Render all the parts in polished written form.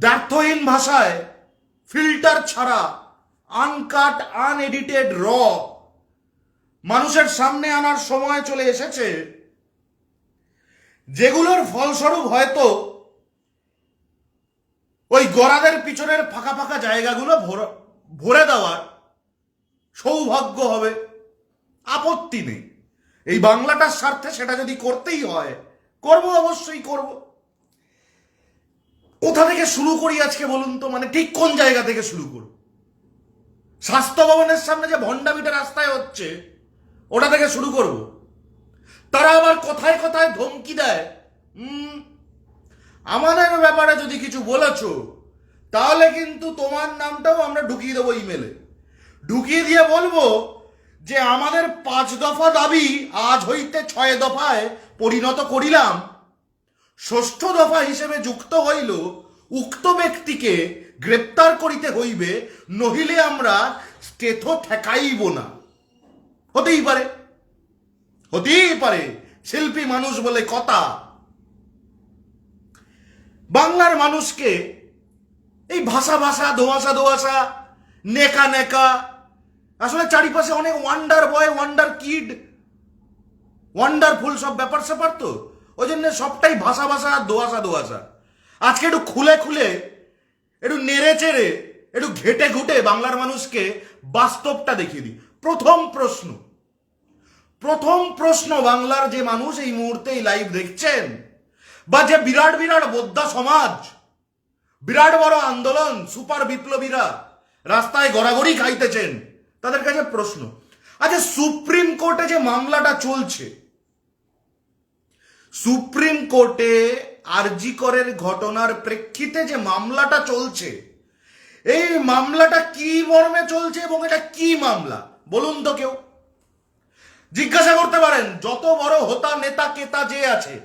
দ্ব্যর্থহীন ভাষায়, ফিল্টার ছাড়া, uncut unedited মানুষের সামনে আনার সময় চলে এসেছে, যেগুলোর ফলস্বরূপ হয়তো ওই গরাদের পিছনের ফাঁকা ফাঁকা জায়গাগুলো ভরে দেওয়ার সৌভাগ্য হবে। আপত্তি নেই, এই বাংলাটার স্বার্থে সেটা যদি করতেই হয় করব, অবশ্যই করব। কোথা থেকে শুরু করি আজকে বলুন তো? মানে ঠিক কোন জায়গা থেকে শুরু করব? স্বাস্থ্য ভবনের সামনে যে ভণ্ডামিটা রাস্তায় হচ্ছে ওটা থেকে শুরু করব? তারা আবার কথায় কথায় ধমকি দেয়, আমাদের ব্যাপারে যদি কিছু বলেছ তাহলে কিন্তু তোমার নামটাও আমরা ঢুকিয়ে দেবো ইমেলে। ঢুকিয়ে দিয়ে বলবো যে আমাদের 5 দফা দাবি আজ হইতে 6 দফায় পরিণত করিলাম। 6ষ্ঠ দফা হিসেবে যুক্ত হইল উক্ত ব্যক্তিকে গ্রেপ্তার করিতে হইবে, নহিলে আমরা স্টেথ ঠেকাইব না। হতেই পারে, হতেই পারে, শিল্পী মানুষ বলে কথা। বাংলার মানুষকে এই ভাষা ভাষা, দোয়াশা দোয়াশা, নেকা নেকা, আসলে চারিপাশে অনেক wonder boy, wonder kid, wonderful সব ব্যাপার স্যাপার, তো ওই জন্য সবটাই ভাষা ভাষা আর দোয়াশা দোয়াশা। আজকে একটু খুলে খুলে, একটু নেড়ে চেড়ে, একটু ঘেটে ঘুটে বাংলার মানুষকে বাস্তবটা দেখিয়ে দিই। প্রথম প্রশ্ন বাংলার যে মানুষ এই মুহূর্তে এই লাইভ দেখছেন, বা যে বিরাট বিরাট বোদ্ধা সমাজ, বিরাট বড় আন্দোলন, সুপার বিপ্লবীরা রাস্তায় গড়াগড়ি খাইতেছেন, তাদের কাছে প্রশ্ন, আচ্ছা সুপ্রিম কোর্টে যে মামলাটা চলছে, সুপ্রিম কোর্টে আরজি করের ঘটনার প্রেক্ষিতে যে মামলাটা চলছে, এই মামলাটা কি মর্মে চলছে এবং এটা কি মামলা বলুন তো? কেউ জিজ্ঞাসা করতে পারেন, যত বড় হোতা নেতা কেতা যে আছে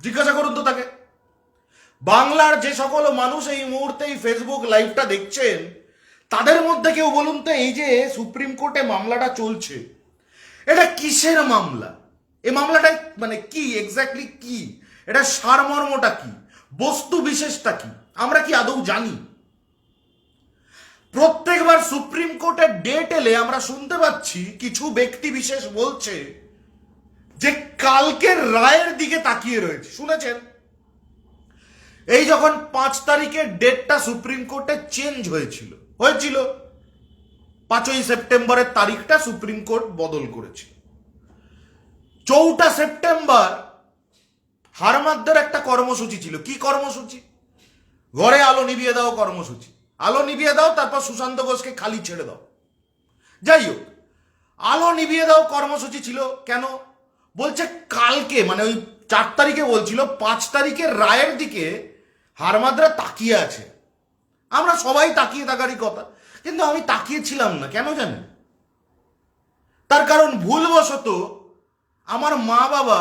জিজ্ঞাসা করুন তো তাকে। বাংলার যে সকল মানুষ এই মুহূর্তে এই ফেসবুক লাইভটা দেখছেন, তাদের মধ্যে কেউ বলুন তো, এই যে সুপ্রিম কোর্টে মামলাটা চলছে, এটা কিসের মামলা? এই মামলাটা মানে কি, এক্স্যাক্টলি কি, এটা সারমর্মটা কি, বস্তু বিশেষটা কি, আমরা কি আদৌ জানি? প্রত্যেকবার সুপ্রিম কোর্টের ডেট এলে আমরা শুনতে পাচ্ছি কিছু ব্যক্তি বিশেষ বলছে যে কালকের রায়ের দিকে তাকিয়ে রয়েছে। শুনেছেন? এই যখন 5 তারিখের ডেটটা সুপ্রিম কোর্টে চেঞ্জ হয়েছিল 5ই সেপ্টেম্বরের তারিখটা সুপ্রিম কোর্ট বদল করেছিল। 4 সেপ্টেম্বর হারমাদদের একটা কর্মসূচি ছিল। কি কর্মসূচি? ঘরে আলো নিভিয়ে দাও কর্মসূচি। আলো নিভিয়ে দাও, তারপর সুশান্ত ঘোষকে খালি ছেড়ে দাও। যাই হোক, আলো নিভিয়ে দাও কর্মসূচি ছিল। কেন বলছে? কালকে মানে ওই 4 তারিখে বলছিল 5 তারিখের রায়ের দিকে হারমাদরা তাকিয়ে আছে। আমরা সবাই তাকিয়ে থাকারই কথা, কিন্তু আমি তাকিয়েছিলাম না। কেন জানেন? তার কারণ ভুলবশত আমার মা বাবা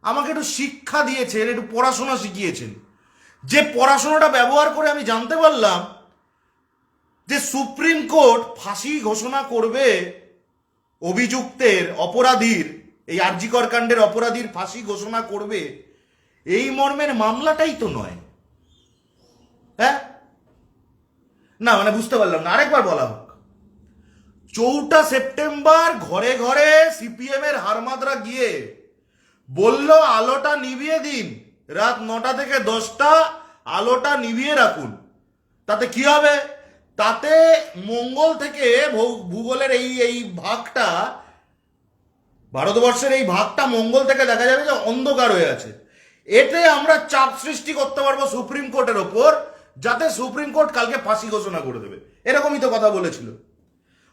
আমাকে একটু শিক্ষা দিয়েছেন, একটু পড়াশোনা শিখিয়েছেন, যে পড়াশোনাটা ব্যবহার করে আমি জানতে পারলাম যে সুপ্রিম কোর্ট ফাঁসি ঘোষণা করবে অভিযুক্তের, অপরাধীর, এই আরজি কর কাণ্ডের অপরাধীর ফাঁসি ঘোষণা করবে, এই মর্মের মামলাটাই তো নয়। হ্যাঁ না, মানে বুঝতে পারলাম না, আরেকবার বলা হোক। 4 সেপ্টেম্বর ঘরে ঘরে সিপিএম এর হারমাদরা গিয়ে বলল আলোটা নিভিয়ে দিন, রাত 9টা থেকে 10টা আলোটা নিভিয়ে রাখুন। তাতে কি হবে? তাতে মঙ্গল থেকে ভূগোলের এই ভাগটা, ভারতবর্ষের এই ভাগটা মঙ্গল থেকে দেখা যাবে যে অন্ধকার হয়ে আছে। এতে আমরা চাপ সৃষ্টি করতে পারবো সুপ্রিম কোর্টের ওপর, যাতে সুপ্রিম কোর্ট কালকে ফাঁসি ঘোষণা করে দেবে। এরকমই তো কথা বলেছিল।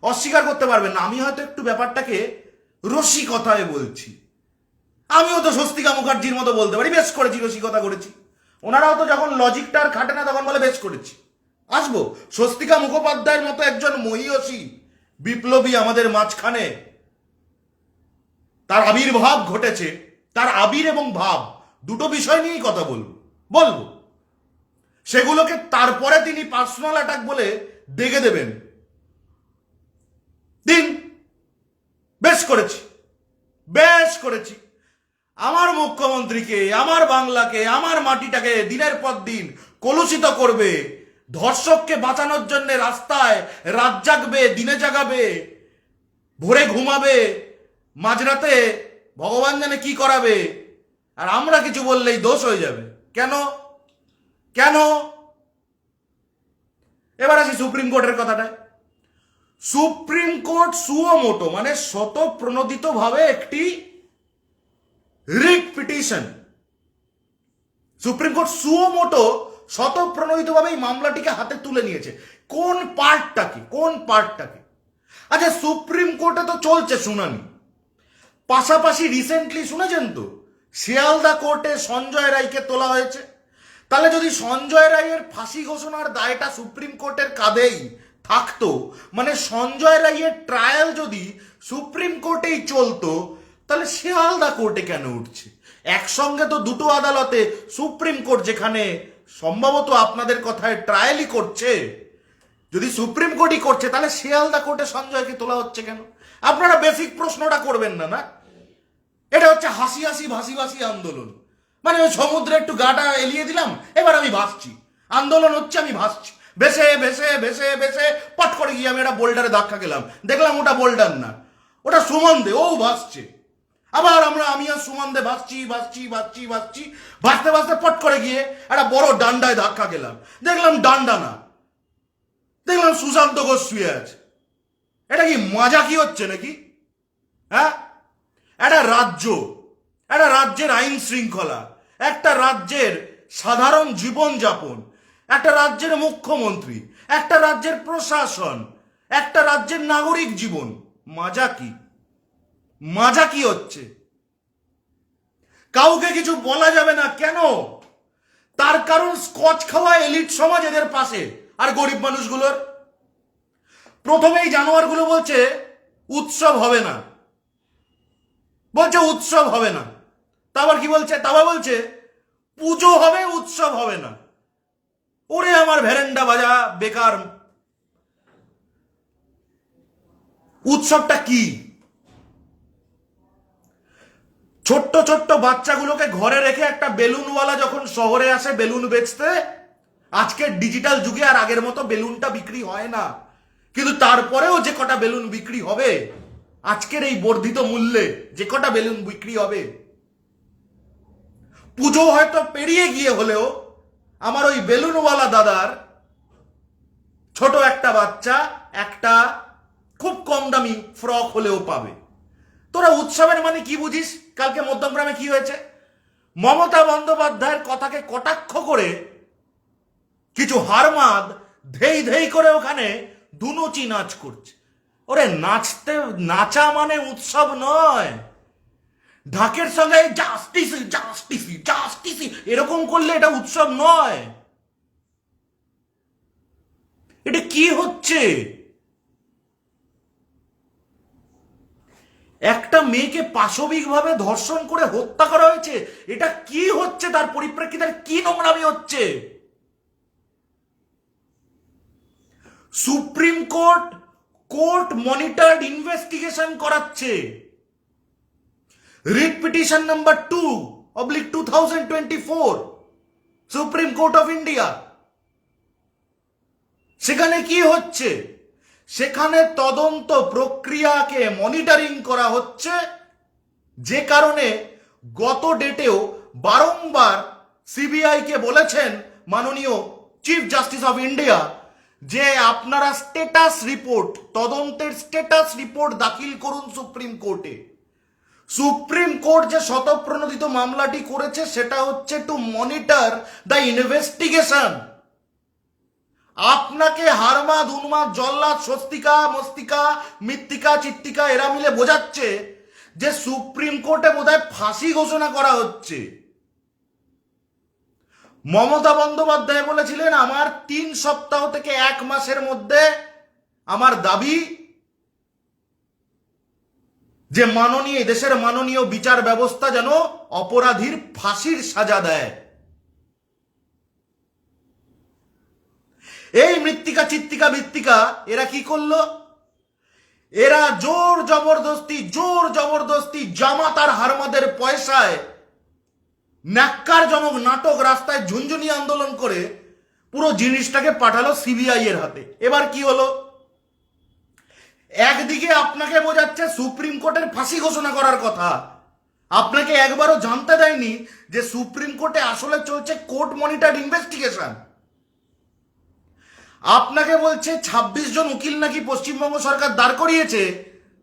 অস্বীকার করতে পারবেন না, আমি হয়তো একটু ব্যাপারটাকে রসিকতায় বলছি। আমিও তো স্বস্তিকা মুখার্জির মতো বলতে পারি বেশ করেছি, রসিকতা করেছি। ওনারাও তো যখন লজিকটা আর খাটে না তখন বলে বেশ করেছি। আসবো স্বস্তিকা মুখোপাধ্যায়ের মতো একজন মহিয়সী বিপ্লবী আমাদের মাঝখানে, তার আবির্ভাব ঘটেছে, তার আবির এবং ভাব দুটো বিষয় নিয়েই কথা বলবো। সেগুলোকে তারপরে তিনি পার্সোনাল অ্যাটাক বলে দেখে দেবেন। দিন, বেশ করেছি। আমার মুখ্যমন্ত্রীকে, আমার বাংলাকে, আমার মাটিটাকে দিনের পর দিন কলুষিত করবে, ধর্ষককে বাঁচানোর জন্য রাস্তায় রাত জাগবে, দিনে জাগাবে, ভোরে ঘুমাবে, মাঝরাতে ভগবান জানে কি করাবে, আর আমরা কিছু বললেই দোষ হয়ে যাবে। কেন কেন? এবার আসি সুপ্রিম কোর্টের কথাটায়। সুপ্রিম কোর্ট সুমোটো মানে স্বতঃপ্রণোদিত ভাবে একটি writ petition, supreme court suo motu স্বতঃপ্রণোদিত ভাবে এই মামলাটিকে হাতে তুলে নিয়েছে। কোন পার্টটাকে? আচ্ছা, সুপ্রিম কোর্টে তো চলছে শুনানি, পাশাপাশি রিসেন্টলি শুনেছেন তো শিয়ালদা কোর্টে সঞ্জয় রায়কে তোলা হয়েছে। তাহলে যদি সঞ্জয় রায়ের ফাঁসি ঘোষণার দায়টা সুপ্রিম কোর্টের কাঁধেই থাকতো, মানে সঞ্জয় রায়ের ট্রায়াল যদি সুপ্রিম কোর্টেই চলতো, তাহলে শিয়ালদা কোর্টে কেন উঠছে? একসঙ্গে তো দুটো আদালতে, সুপ্রিম কোর্ট যেখানে সম্ভবত আপনাদের কথায় ট্রায়ালই করছে, যদি সুপ্রিম কোর্টই করছে, তাহলে শিয়ালদা কোর্টে সঞ্জয়কে তোলা হচ্ছে কেন? আপনারা বেসিক প্রশ্নটা করবেন না? না, এটা হচ্ছে হাসি হাসি ভাসি ভাসি আন্দোলন। মানে ওই সমুদ্রে একটু গাটা এলিয়ে দিলাম, এবার আমি ভাসছি, আন্দোলন হচ্ছে, আমি ভাসছি, ভেসে ভেসে ভেসে ভেসে পট করে গিয়ে আমি একটা বোল্ডারে ধাক্কা খেলাম, দেখলাম ওটা বোল্ডার না, ওটা সুমন্দে, ও ভাসছে। আবার আমি আর সুমন্দে ভাসছি ভাসছি ভাসছি ভাসছি, ভাসতে ভাসতে পট করে গিয়ে একটা বড় ডান্ডায় ধাক্কা খেলাম, দেখলাম ডান্ডা না, দেখলাম সুশান্ত ঘোষ শুয়ে আছে। এটা কি মজা কি হচ্ছে নাকি? হ্যাঁ, একটা রাজ্যের আইন শৃঙ্খলা, একটা রাজ্যের সাধারণ জীবনযাপন, একটা রাজ্যের মুখ্যমন্ত্রী, একটা রাজ্যের প্রশাসন, একটা রাজ্যের নাগরিক জীবন, মাজা কি হচ্ছে? কাউকে কিছু বলা যাবে না কেন? তার কারণ স্কচ খাওয়া এলিট সমাজ এদের পাশে, আর গরিব মানুষগুলোর। প্রথমেই জানোয়ারগুলো বলছে উৎসব হবে না, তা আবার কি বলছে? বলছে পুজো হবে, উৎসব হবে না। ওরে আমার ভেরেন্ডা বাজা বেকার, উৎসবটা কি? ছোট্ট ছোট্ট বাচ্চাগুলোকে ঘরে রেখে একটা বেলুনওয়ালা যখন শহরে আসে বেলুন বেচতে, আজকের ডিজিটাল যুগে আর আগের মতো বেলুনটা বিক্রি হয় না, কিন্তু তারপরেও যে কটা বেলুন বিক্রি হবে, আজকের এই বর্ধিত মূল্যে যে কটা বেলুন বিক্রি হবে, পুজো হয়তো পেরিয়ে গিয়ে হলেও আমার ওই বেলুনওয়ালা দাদার ছোট একটা বাচ্চা একটা খুব কম দামি ফ্রক হলেও পাবে। তোরা উৎসবের মানে কি বুঝিস? কালকে মধ্যমগ্রামে কি হয়েছে? মমতা বন্দ্যোপাধ্যায়ের কথাকে কটাক্ষ করে কিছু হারমাদ ধেই ধেই করে ওখানে দুনুচি নাচ করছে। ওরে নাচা মানে উৎসব নয়। ঢাকের সঙ্গে জাস্টিস জাস্টিস জাস্টিস এরকম করলে এটা উৎসব নয়। এটা কি হচ্ছে? একটা মেয়েকে পাশবিকভাবে ধর্ষণ করে হত্যা করা হয়েছে, এটা কি হচ্ছে? তার পরিপ্রেক্ষিতে কি নোংরামি হচ্ছে? সুপ্রিম কোর্ট মনিটরড ইনভেস্টিগেশন করাচ্ছে। Writ petition number 2/2024 supreme court of India. সেখানে কি হচ্ছে? সেখানে তদন্ত প্রক্রিয়াকে মনিটরিং করা হচ্ছে, যে কারণে গত ডেটেও বারংবার সিবিআইকে বলেছেন মাননীয় চিফ জাস্টিস অফ ইন্ডিয়া যে আপনারা তদন্তের স্ট্যাটাস রিপোর্ট দাখিল করুন সুপ্রিম কোর্টে। সুপ্রিম কোর্ট যে স্বতঃপ্রণোদিত মামলাটি করেছে সেটা হচ্ছে টু মনিটর দ্য ইনভেস্টিগেশন। আপনাকে হারমাদ উন্মাদ জল্লাদ স্বস্তিকা মস্তিকা মৃত্তিকা চিত্তিকা এরা মিলে বোঝাচ্ছে যে সুপ্রিম কোর্টে বোধহয় ফাঁসি ঘোষণা করা হচ্ছে। মমতা বন্দ্যোপাধ্যায় বলেছিলেন আমার 3 সপ্তাহ থেকে 1 মাসের মধ্যে আমার দাবি যে দেশের মাননীয় বিচার ব্যবস্থা যেন অপরাধীর ফাঁসির সাজা দেয়। এই মৃত্তিকা চিত্তিকা মৃত্তিকা এরা কি করলো? এরা জোর জবরদস্তি জামাত আর হারমাদের পয়সায় ন্যাক্কারজনক নাটক, রাস্তায় ঝুনঝুনি আন্দোলন করে পুরো জিনিসটাকে পাঠালো সিবিআই এর হাতে। এবার কি হলো, একদিকে আপনাকে বোঝাচ্ছে সুপ্রিম কোর্টের ফাঁসি ঘোষণা করার কথা, আপনাকে একবারও জানতে দেয়নি যে সুপ্রিম কোর্টে আসলে চলছে কোর্ট মনিটর ইনভেস্টিগেশন। আপনাকে বলছে ২৬ জন উকিল নাকি পশ্চিমবঙ্গ সরকার দাঁড় করিয়েছে,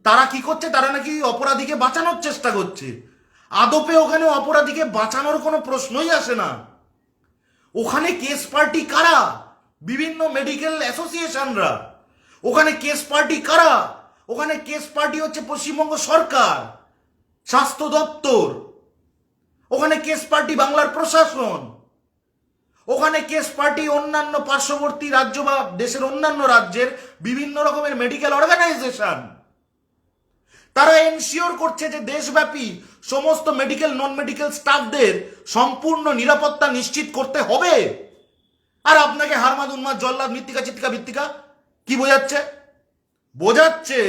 তারা কি করছে, তারা নাকি অপরাধীকে বাঁচানোর চেষ্টা করছে। আদপে ওখানে অপরাধীকে বাঁচানোর কোনো প্রশ্নই আসে না। ওখানে কেস পার্টি কারা? বিভিন্ন মেডিকেল অ্যাসোসিয়েশনরা। ওখানে কেস পার্টি কারা? ওখানে কেস পার্টি হচ্ছে পশ্চিমবঙ্গ সরকার, স্বাস্থ্য দপ্তর। ওখানে কেস পার্টি বাংলার প্রশাসন। ওখানে কেস পার্টি অন্যান্য পার্শ্ববর্তী রাজ্য বা দেশের অন্যান্য রাজ্যের বিভিন্ন রকমের মেডিকেল অর্গানাইজেশন। তারা এনশিওর করছে যে দেশব্যাপী সমস্ত মেডিকেল নন মেডিকেল স্টাফদের সম্পূর্ণ নিরাপত্তা নিশ্চিত করতে হবে। আর আপনাকে হারমাদ উন্মাদ জল্লাদ মৃত্তিকা চিত্তিকা ভিত্তিকা কি বোঝাচ্ছে? বোঝাচ্ছে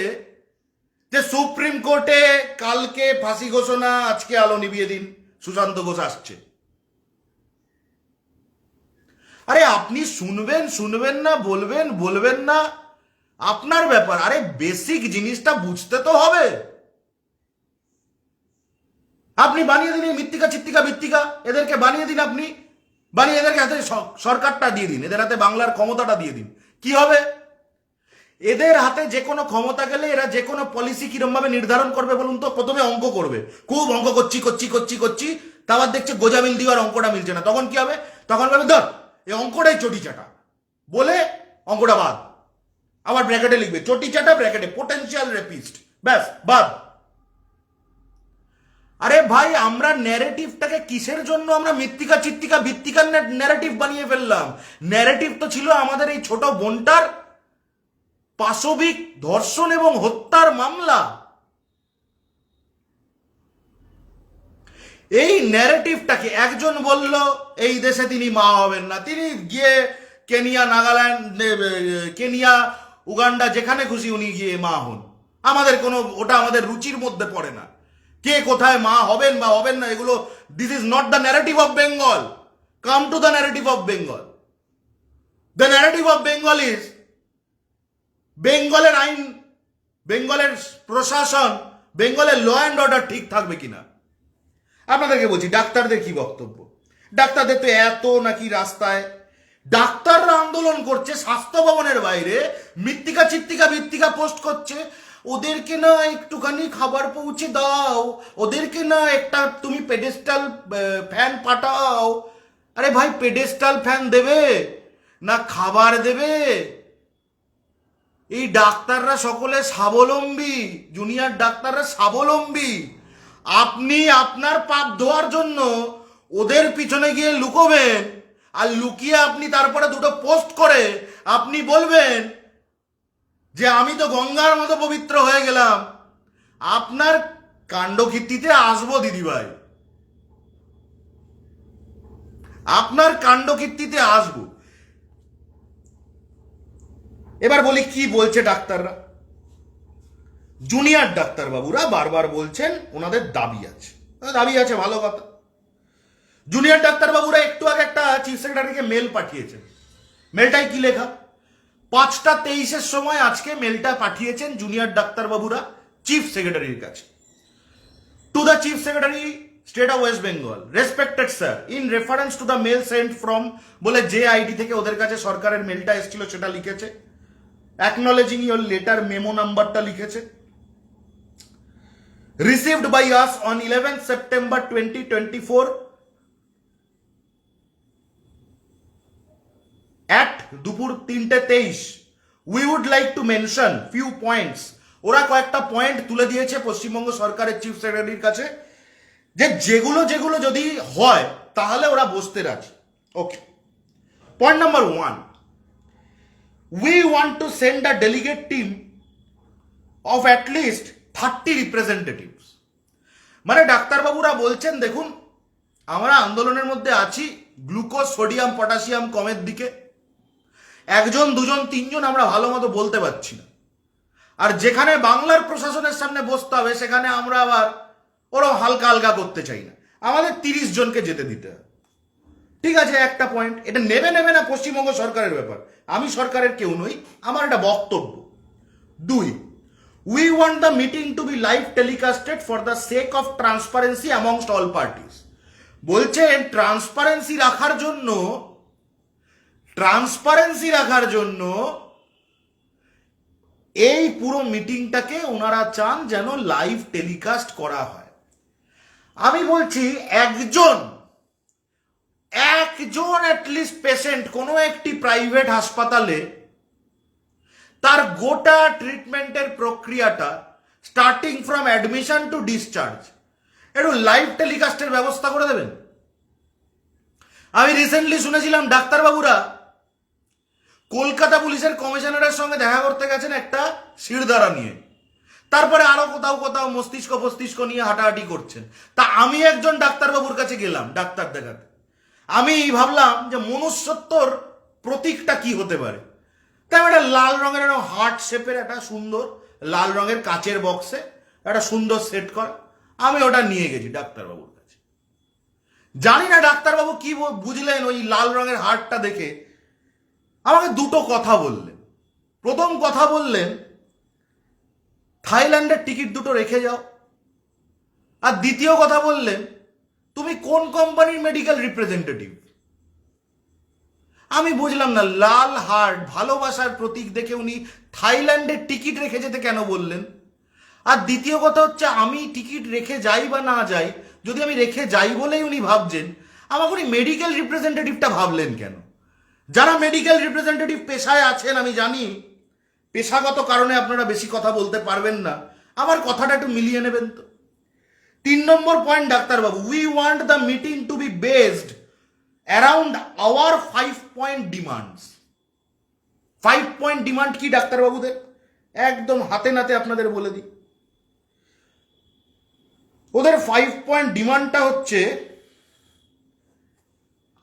যে সুপ্রিম কোর্টে কালকে ফাঁসি ঘোষণা, আজকে আলো নিভিয়ে দিন, সুশান্ত ঘোষ আসছে। আরে আপনি শুনবেন শুনবেন না, বলবেন বলবেন না, আপনার ব্যাপার। আরে বেসিক জিনিসটা বুঝতে তো হবে। আপনি বানিয়ে দিন এই মৃত্তিকা চিত্তিকা ভিত্তিকা, এদেরকে বানিয়ে দিন, আপনি বানিয়ে এদেরকে হাতে সরকারটা দিয়ে দিন, এদের হাতে বাংলার ক্ষমতাটা দিয়ে দিন। কি হবে? এদের হাতে যে কোনো ক্ষমতা গেলে এরা যে কোনো পলিসি কিরম ভাবে নির্ধারণ করবে বলুন তো? প্রথমে অঙ্ক করবে, খুব অঙ্ক করছি করছি করছি করছি, তারপর দেখছে গোজা মিল দিওয়ার অঙ্কটা মিলছে না, তখন কি হবে? তখন ভাবে ধর এই অঙ্কটাই চটি চাটা, বলে অঙ্কটা বাদ। আবার ব্র্যাকেটে লিখবে চটি চাটা, ব্র্যাকেটে পোটেনশিয়াল রেপিস্ট, ব্যাস বাদ। আরে ভাই, আমরা ন্যারেটিভটাকে কিসের জন্য আমরা মৃত্তিকা চিত্তিকা ভিত্তিকার ন্যারেটিভ বানিয়ে ফেললাম? ন্যারেটিভ তো ছিল আমাদের এই ছোট বোনটার পাশবিক ধর্ষণ এবং হত্যার মামলা। এই ন্যারেটিভটাকে একজন বলল এই দেশে তিনি মা হবেন না, তিনি গিয়ে কেনিয়া, নাগাল্যান্ড, কেনিয়া, উগান্ডা, যেখানে খুশি উনি গিয়ে মা হন। আমাদের কোনো, ওটা আমাদের রুচির মধ্যে পড়ে না কে কোথায় মা হবেন বা হবেন না, এগুলো। This is not the narrative of Bengal. Come to the narrative of Bengal. The narrative of Bengal is বেঙ্গলের আইন, বেঙ্গলের প্রশাসন, বেঙ্গলের ল অ্যান্ড অর্ডার ঠিক থাকবে কিনা। আপনাদেরকে বলছি ডাক্তারদের কি বক্তব্য। ডাক্তারদের তো এত নাকি রাস্তায় ডাক্তাররা আন্দোলন করছে, স্বাস্থ্য ভবনের বাইরে মৃত্তিকা চিত্তিকা ভিত্তিকা পোস্ট করছে, ওদেরকে না একটুখানি খাবার পৌঁছে দাও, ওদেরকে না একটা তুমি পেডেস্টাল ফ্যান পাঠাও। আরে ভাই, পেডেস্টাল ফ্যান দেবে না খাবার দেবে? এই ডাক্তাররা সকলে স্বাবলম্বী, জুনিয়র ডাক্তাররা স্বাবলম্বী। আপনি আপনার পাপ ধোয়ার জন্য ওদের পিছনে গিয়ে লুকোবেন, আর লুকিয়ে আপনি তারপরে দুটো পোস্ট করে আপনি বলবেন যে আমি তো গঙ্গার মতো পবিত্র হয়ে গেলাম। আপনার কাণ্ডকীর্তিতে আসবো দিদিভাই, আপনার কাণ্ডকীর্তিতে আসবো। এবার বলি কি বলছে ডাক্তাররা। জুনিয়র ডাক্তারবাবুরা বারবার বলছেন ওনাদের দাবি আছে, দাবি আছে, ভালো কথা। জুনিয়র ডাক্তারবাবুরা একটু আগে একটা চিফ সেক্রেটারিকে মেল পাঠিয়েছেন। মেলটাই কি লেখা? 5:23 সময় আজকে মেলটা পাঠিয়েছেন জুনিয়র ডাক্তারবাবুরা চিফ সেক্রেটারির কাছে। To the chief secretary state of West Bengal, respected sir, in reference to the mail sent from, বলে যে আইডি থেকে ওদের কাছে সরকারের মেলটা এসেছিল সেটা লিখেছে, অ্যাকনলেজিং ইউর লেটার, মেমো নাম্বারটা লিখেছে। Received by us on 11th September 2024 at দুপুর 3:23. We would like to mention few points. ওরা কয়েকটা পয়েন্ট তুলে দিয়েছে পশ্চিমবঙ্গ সরকারের চিফ সেক্রেটারির কাছে, যে যেগুলো যেগুলো যদি হয় তাহলে ওরা বসতে রাজি। ওকে, point number 1, we want to send a delegate team of at least 30 representatives. মানে ডাক্তারবাবুরা বলছেন দেখুন, আমরা আন্দোলনের মধ্যে আছি, গ্লুকোজ, সোডিয়াম, পটাশিয়াম কমের দিকে, 1 জন 2 জন 3 জন আমরা ভালো মতো বলতে পারছি না। আর যেখানে বাংলার প্রশাসনের সামনে বসতে হবে সেখানে আমরা আবার ওরও হালকা হালকা করতে চাই না। আমাদের 30 জনকে যেতে দিতে হবে। ঠিক আছে, একটা পয়েন্ট, এটা নেবে নেবে না পশ্চিমবঙ্গ সরকারের ব্যাপার, আমি সরকারের কেউ নই, আমার একটা বক্তব্য। 2, we want the meeting to be live telecasted for the sake of transparency amongst all parties। বলছেন ট্রান্সপারেন্সি রাখার জন্য এই পুরো মিটিংটাকে ওনারা চান যেন লাইভ টেলিকাস্ট করা হয়। আমি বলছি একজন অ্যাটলিস্ট পেশেন্ট কোনো একটি প্রাইভেট হাসপাতালে তার গোটা ট্রিটমেন্টের প্রক্রিয়াটা starting from admission to discharge একটু লাইভ টেলিকাস্টের ব্যবস্থা করে দেবেন। আমি রিসেন্টলি শুনেছিলাম ডাক্তারবাবুরা কলকাতা পুলিশের কমিশনারের সঙ্গে দেখা করতে গেছেন একটা শিরদাঁড়া নিয়ে, তারপরে আরো কোথাও মস্তিষ্ক নিয়ে হাঁটাহাঁটি করছেন। তা আমি একজন ডাক্তারবাবুর কাছে গেলাম ডাক্তার দেখাতে, আমি ভাবলাম যে মনুষ্যত্বর প্রতীকটা কি হতে পারে, তাই একটা লাল রঙের হার্ট শেপের একটা সুন্দর লাল রঙের কাচের বক্সে একটা সুন্দর সেট করা, আমি ওটা নিয়ে গেছি ডাক্তারবাবুর কাছে। জানি না ডাক্তারবাবু কি বুঝলেন ওই লাল রঙের হার্টটা দেখে, আমাকে দুটো কথা বললেন। প্রথম কথা বললেন, থাইল্যান্ডের টিকিট দুটো রেখে যাও। আর দ্বিতীয় কথা বললেন, তুমি কোন কোম্পানির মেডিকেল রিপ্রেজেন্টেটিভ। আমি বুঝলাম না, লাল হার্ট ভালোবাসার প্রতীক দেখে উনি থাইল্যান্ডের টিকিট রেখে যেতে কেন বললেন। আর দ্বিতীয় কথা হচ্ছে, আমি টিকিট রেখে যাই বা না যাই, যদি আমি রেখে যাই বলেই উনি ভাবছেন, আমাকে উনি মেডিকেল রিপ্রেজেন্টেটিভটা ভাবলেন কেন। যারা মেডিকেল রিপ্রেজেন্টেটিভ পেশায় আছেন, আমি জানি পেশাগত কারণে আপনারা বেশি কথা বলতে পারবেন না, আমার কথাটা একটু মিলিয়ে নেবেন তো। 3 নম্বর পয়েন্ট ডাক্তারবাবু, we want the meeting to be based around our 5 point demands. 5 point demand কি ডাক্তারবাবুদের, একদম হাতে নাতে আপনাদের বলে দিই। ওদের 5 পয়েন্ট ডিমান্ডটা হচ্ছে,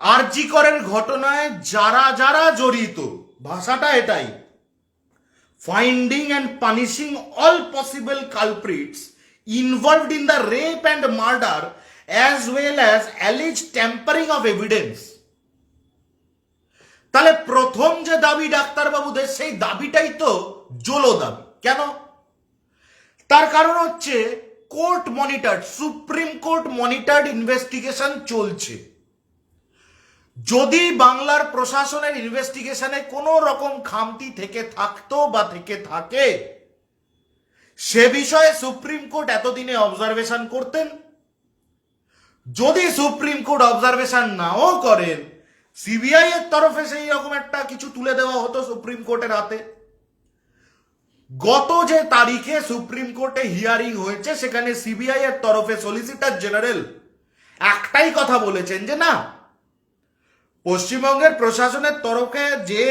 আরজি করের ঘটনায় যারা যারা জড়িত, ভাষাটা এটাই, finding and punishing all possible culprits involved in the rape and murder as well as alleged tampering of evidence. তাহলে প্রথম যে দাবি ডাক্তারবাবুদের, সেই দাবিটাই তো জোলো দাবি। কেন? তার কারণ হচ্ছে court monitored, supreme court monitored investigation চলছে। যদি বাংলার প্রশাসনের ইনভেস্টিগেশনে কোনো রকম খামতি থেকে থাকতো বা থেকে থাকে, সে বিষয়ে সুপ্রিম কোর্ট এতদিনে অবজারভেশন করতেন। যদি সুপ্রিম কোর্ট অবজারভেশন নাও করেন, সিবিআই এর তরফে সেই রকম একটা কিছু তুলে দেওয়া হতো সুপ্রিম কোর্টের হাতে। গত যে তারিখে সুপ্রিম কোর্টে হিয়ারিং হয়েছে, সেখানে সিবিআই এর তরফে সলিসিটর জেনারেল একটাই কথা বলেছেন যে না, পশ্চিমবঙ্গের প্রশাসনের তরফে যে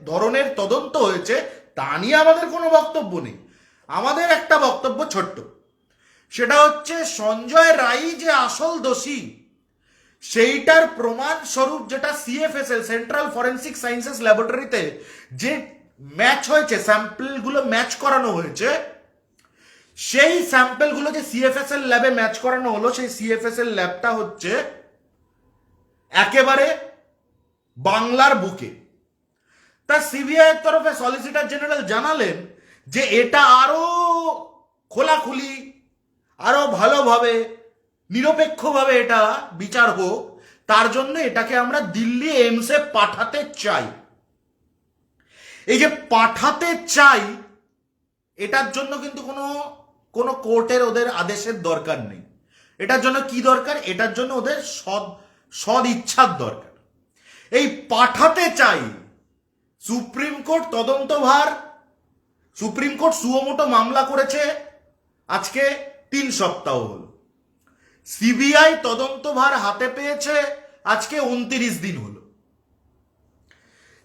ধরনের তদন্ত হয়েছে তা নিয়ে আমাদের কোনো বক্তব্য নেই। আমাদের একটা বক্তব্য ছোট্ট, সেটা হচ্ছে সঞ্জয় রায় যে আসল দোষী, সেইটার প্রমাণ স্বরূপ যেটা সিএফএসএল সেন্ট্রাল ফরেন্সিক সায়েন্সেস ল্যাবরেটরিতে যে ম্যাচ হয়েছে, স্যাম্পলগুলো ম্যাচ করানো হয়েছে, সেই স্যাম্পলগুলো যে সিএফএসএল ল্যাবে ম্যাচ করানো হলো, সেই সিএফএসএল ল্যাবটা হচ্ছে একেবারে বাংলার বুকে। তা সিবিআই এর তরফে সলিসিটর জেনারেল জানালেন যে এটা আরো খোলাখুলি, আরো ভালোভাবে নিরপেক্ষভাবে এটা বিচার হোক, তার জন্য এটাকে আমরা দিল্লি এইমসে পাঠাতে চাই। এই যে পাঠাতে চাই, এটার জন্য কিন্তু কোনো কোর্টের ওদের আদেশের দরকার নেই। এটার জন্য কি দরকার? এটার জন্য ওদের সদ ইচ্ছার দরকার। এই পাঠাতে চাই, সুপ্রিম কোর্ট তদন্তভার, সুপ্রিম কোর্ট সুমোটো মামলা করেছে আজকে 3 সপ্তাহ হল, সিবিআই তদন্তভার হাতে পেয়েছে আজকে 29 দিন হলো।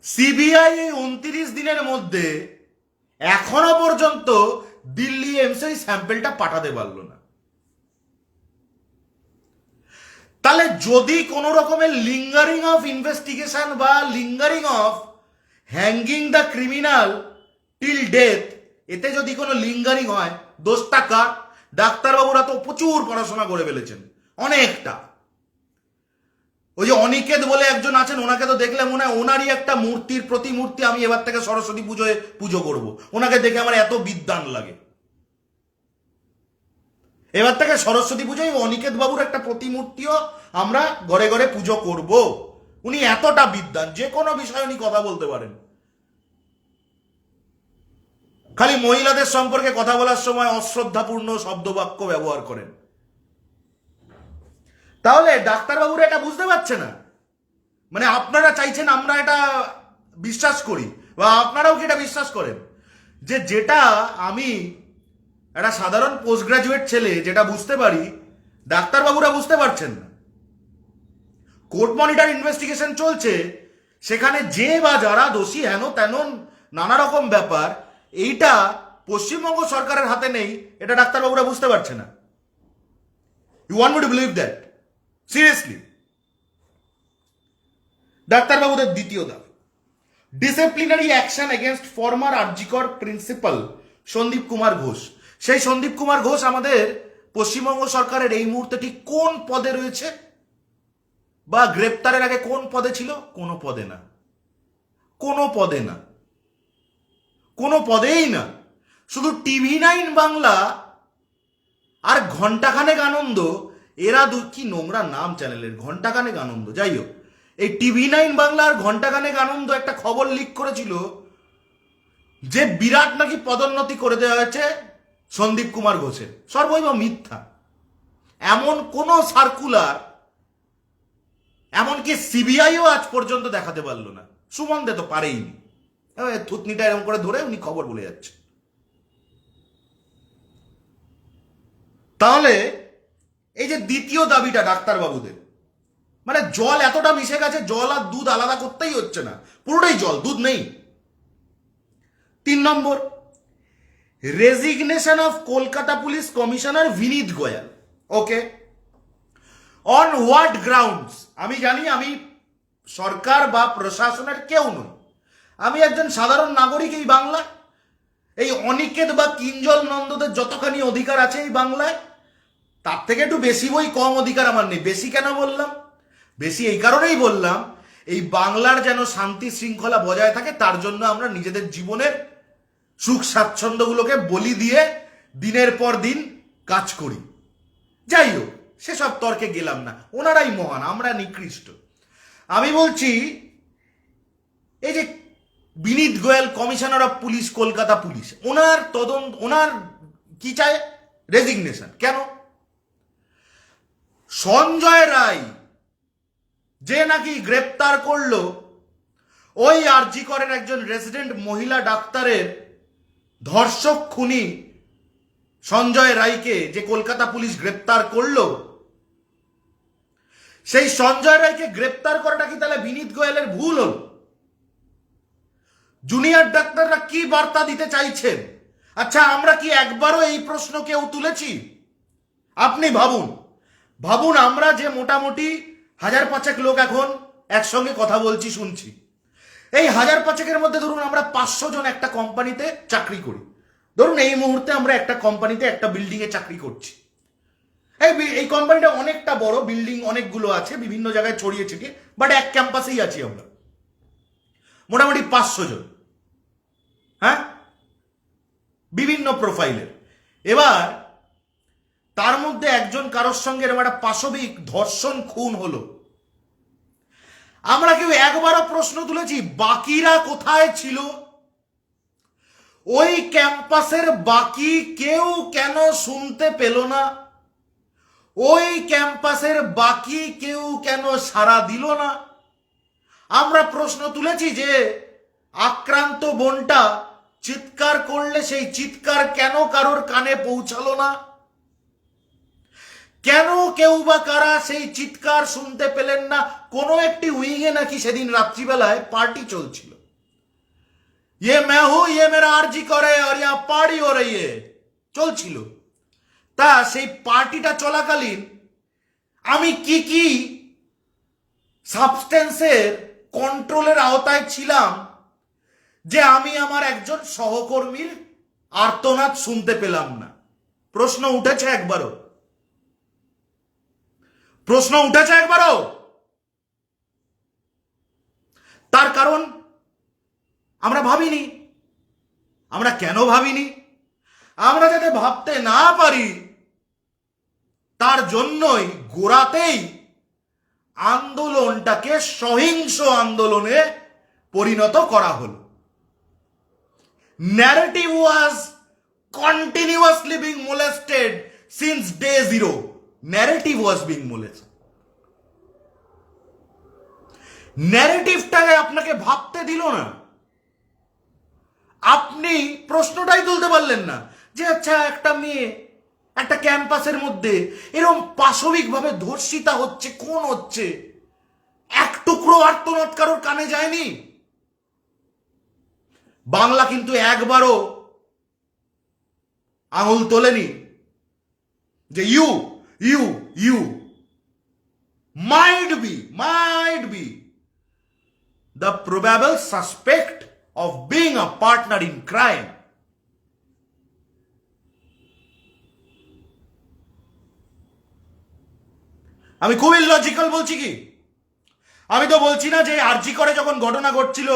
সিবিআই এই 29 দিনের মধ্যে এখনো পর্যন্ত দিল্লি এইমসে স্যাম্পলটা পাঠাতে পারলো না। তাহলে যদি কোনো রকমের লিঙ্গারিং অফ ইনভেস্টিগেশন বা lingering of hanging the criminal till death, এতে যদি কোনো লিঙ্গারিং হয়, দোষটা কার? ডাক্তারবাবুরা তো প্রচুর পড়াশোনা করে ফেলেছেন, অনেকটা। ওই যে অনিকেত বলে একজন আছেন, ওনাকে তো দেখলে মনে হয় ওনারই একটা মূর্তির প্রতিমূর্তি আমি এবার থেকে সরস্বতী পুজোয় পুজো করব। ওনাকে দেখে আমার এত বিদ্বান লাগে। এবার থেকে সরস্বতী পুজোয় অনিকেত বাবুর একটা প্রতিমূর্তিও আমরা ঘরে ঘরে পুজো করব। উনি এতটা বিদ্বান, যে কোনো বিষয়ে উনি কথা বলতে পারেন। খালি মহিলাদের সম্পর্কে কথা বলার সময় অশ্রদ্ধাপূর্ণ শব্দবাক্য ব্যবহার করেন। তাহলে ডাক্তারবাবুরা এটা বুঝতে পারছে না? মানে আপনারা চাইছেন আমরা এটা বিশ্বাস করি, বা আপনারাও কি এটা বিশ্বাস করেন যে যেটা আমি একটা সাধারণ পোস্ট গ্রাজুয়েট ছেলে যেটা বুঝতে পারি, ডাক্তারবাবুরা বুঝতে পারছেন না? কোর্ট মনিটর ইনভেস্টিগেশন চলছে, সেখানে যে বা যারা দোষী হেন তেন নানা রকম ব্যাপার, এইটা পশ্চিমবঙ্গ সরকারের হাতে নেই, এটা ডাক্তারবাবুরা বুঝতে পারছে না। You want me to believe that? Seriously? ডাক্তারবাবুদের দ্বিতীয় দাবি, disciplinary action against former RG Kar principal Sandip Kumar Ghosh. সেই সন্দীপ কুমার ঘোষ আমাদের পশ্চিমবঙ্গ সরকারের এই মুহূর্তে ঠিক কোন পদে রয়েছে, বা গ্রেপ্তারের আগে কোন পদে ছিল? কোনো পদে না, কোনো পদে না, কোনো পদেই না। শুধু TV9 বাংলা আর ঘন্টাখানেক আনন্দ, এরা কি নোংরা নাম চ্যানেলের, ঘন্টাখানেক আনন্দ, যাই হোক, এই TV9 বাংলা আর ঘন্টাখানেক আনন্দ একটা খবর লিক করেছিল যে বিরাট নাকি পদোন্নতি করে দেওয়া হয়েছে সন্দীপ কুমার ঘোষের। সর্বৈব মিথ্যা। এমন কোন সার্কুলার এমনকি সিবিআইও আজ পর্যন্ত দেখাতে পারলো না। সুমন দে তো পারেইনি, থুতনিটা এরকম করে ধরে উনি খবর বলে যাচ্ছে। তাহলে এই যে দ্বিতীয় দাবিটা ডাক্তারবাবুদের, মানে জল এতটা মিশে গেছে, জল আর দুধ আলাদা করতেই হচ্ছে না, পুরোটাই জল, দুধ নেই। 3 নম্বর, resignation of Kolkata police commissioner Vineet Goyal. Okay, on what grounds? আমি জানি আমি সরকার বা প্রশাসনের কেউ নই, আমি একজন সাধারণ নাগরিক এই বাংলায়। এই অনিকেত বা কিঞ্জল নন্দদের যতখানি অধিকার আছে এই বাংলায়, তার থেকে একটু বেশি বই কম অধিকার আমার নেই। বেশি কেন বললাম? বেশি এই কারণেই বললাম, এই বাংলার যেন শান্তি শৃঙ্খলা বজায় থাকে, তার জন্য আমরা নিজেদের জীবনের সুখ স্বাচ্ছন্দ্যগুলোকে বলি দিয়ে দিনের পর দিন কাজ করি। যাই হোক, সেসব তর্কে গেলাম না, ওনারাই মহান, আমরা নিকৃষ্ট। আমি বলছি, এই যে Vineet Goyal commissioner of police Kolkata police, ওনার তদন্ত, ওনার কি চায়? রেজিগনেশন। কেন? সঞ্জয় রায় যে নাকি গ্রেপ্তার করলো ওই আরজি করের একজন রেসিডেন্ট মহিলা ডাক্তারের ধর্ষক খুনি সঞ্জয় রায়কে, যে কলকাতা পুলিশ গ্রেপ্তার করলো, সেই সঞ্জয় রায়কে গ্রেপ্তার করাটা কি তাহলে বিনীত গোয়েলের ভুল হল? জুনিয়র ডাক্তাররা কি বার্তা দিতে চাইছেন? আচ্ছা, আমরা কি একবারও এই প্রশ্ন কেউ তুলেছি? আপনি ভাবুন, ভাবুন, আমরা যে মোটামুটি 1000-5 লোক এখন একসঙ্গে কথা বলছি, শুনছি, এই 1000-5 মধ্যে ধরুন আমরা 500 জন একটা কোম্পানিতে চাকরি করি। ধরুন এই মুহূর্তে আমরা একটা কোম্পানিতে একটা বিল্ডিং এ চাকরি করছি। এই কোম্পানিটা অনেকটা বড়, বিল্ডিং অনেকগুলো আছে বিভিন্ন জায়গায় ছড়িয়ে ছিটিয়ে, বাট এক ক্যাম্পাসেই আছি আমরা, মোটামুটি 500 জন। হ্যাঁ, বিভিন্ন প্রোফাইলের। এবার তার মধ্যে একজন কারোর সঙ্গে এরকম একটা পাশবিক ধর্ষণ খুন হলো, আমরা কেউ একবারও প্রশ্ন তুলেছি বাকিরা কোথায় ছিল? ওই ক্যাম্পাসের বাকি কেউ কেন শুনতে পেল না? ওই ক্যাম্পাসের বাকি কেউ কেন সাড়া দিল না? আমরা প্রশ্ন তুলেছি যে আক্রান্ত বোনটা চিৎকার করলে সেই চিৎকার কেন কারোর কানে পৌঁছালো না? কেন কেউ বা কারা সেই চিৎকার শুনতে পেলেন না? কোনো একটি উইংয়ে নাকি সেদিন রাত্রিবেলায় পার্টি চলছিল, ये मैं हूं, ये मेरा आरजी करे और यहाँ पार्टी हो रही है চলছিল। তা সেই পার্টিটা চলাকালীন আমি কি কি সাবস্টেন্সের কন্ট্রোলের আওতায় ছিলাম যে আমি আমার একজন সহকর্মীর আর্তনাদ শুনতে পেলাম না? প্রশ্ন উঠেছে একবারও? প্রশ্ন উঠেছে একবারও? তার কারণ আমরা ভাবিনি। আমরা কেন ভাবিনি? আমরা যাতে ভাবতে না পারি তার জন্যই গোড়াতেই আন্দোলনটাকে সহিংস আন্দোলনে পরিণত করা হলো। Narrative was continuously being molested since day zero. Narrative was being molested. ন্যারেটিভটাকে আপনাকে ভাবতে দিল না। আপনি প্রশ্নটাই তুলতে পারলেন না যে আচ্ছা একটা মেয়ে একটা ক্যাম্পাসের মধ্যে এরকম পাশবিকভাবে ধর্ষিতা হচ্ছে, কোন হচ্ছে, এক টুকরো আর্তনাদ কারোর কানে যায়নি। বাংলা কিন্তু একবারও আঙুল তোলেনি যে you you you might be the probable suspect of being a partner in crime. আমি খুবই লজিক্যাল বলছি কি? আমি তো বলছি না যে আরজি করে যখন ঘটনা ঘটছিল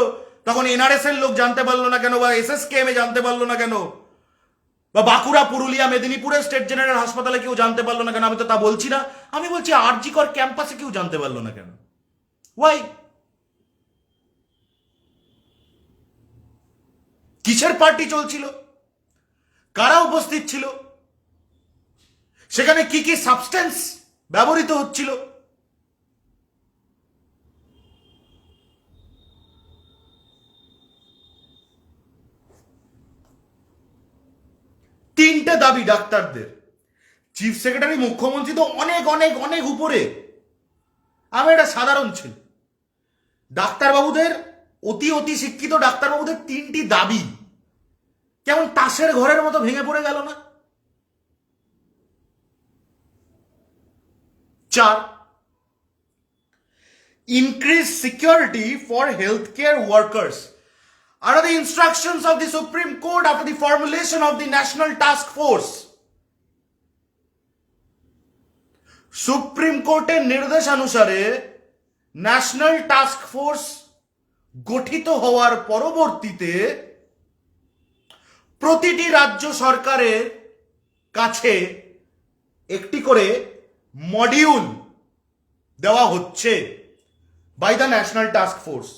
তখন এনআরএস এর লোক জানতে পারলো না কেন, বা এসএসকেএম এ জানতে পারলো না কেন, বা বাঁকুড়া, পুরুলিয়া, মেদিনীপুরের স্টেট জেনারেল হাসপাতালে কেউ জানতে পারলো না কেন। আমি তো তা বলছি না। আমি বলছি আরজি কর ক্যাম্পাসে কেউ জানতে পারলো না কেন? ওয়াই? কিসের পার্টি চলছিল? কারা উপস্থিত ছিল? সেখানে কি কি সাবস্টেন্স ব্যবহৃত হচ্ছিল? তিনটে দাবি ডাক্তারদের। চিফ সেক্রেটারি, মুখ্যমন্ত্রী তো অনেক অনেক অনেক উপরে। আমি একটা সাধারণ ছিল। ডাক্তারবাবুদের, অতি অতি শিক্ষিত ডাক্তারবাবুদের তিনটি দাবি কেমন তাসের ঘরের মতো ভেঙে পড়ে গেল না? 4, increase security for healthcare workers are the instructions of the Supreme Court after the formulation of the National Task Force. Supreme কোর্টের নির্দেশানুসারে ন্যাশনাল টাস্ক ফোর্স গঠিত হওয়ার পরবর্তীতে প্রতিটি রাজ্য সরকারের কাছে একটি করে মডিউল দেওয়া হচ্ছে by the national task force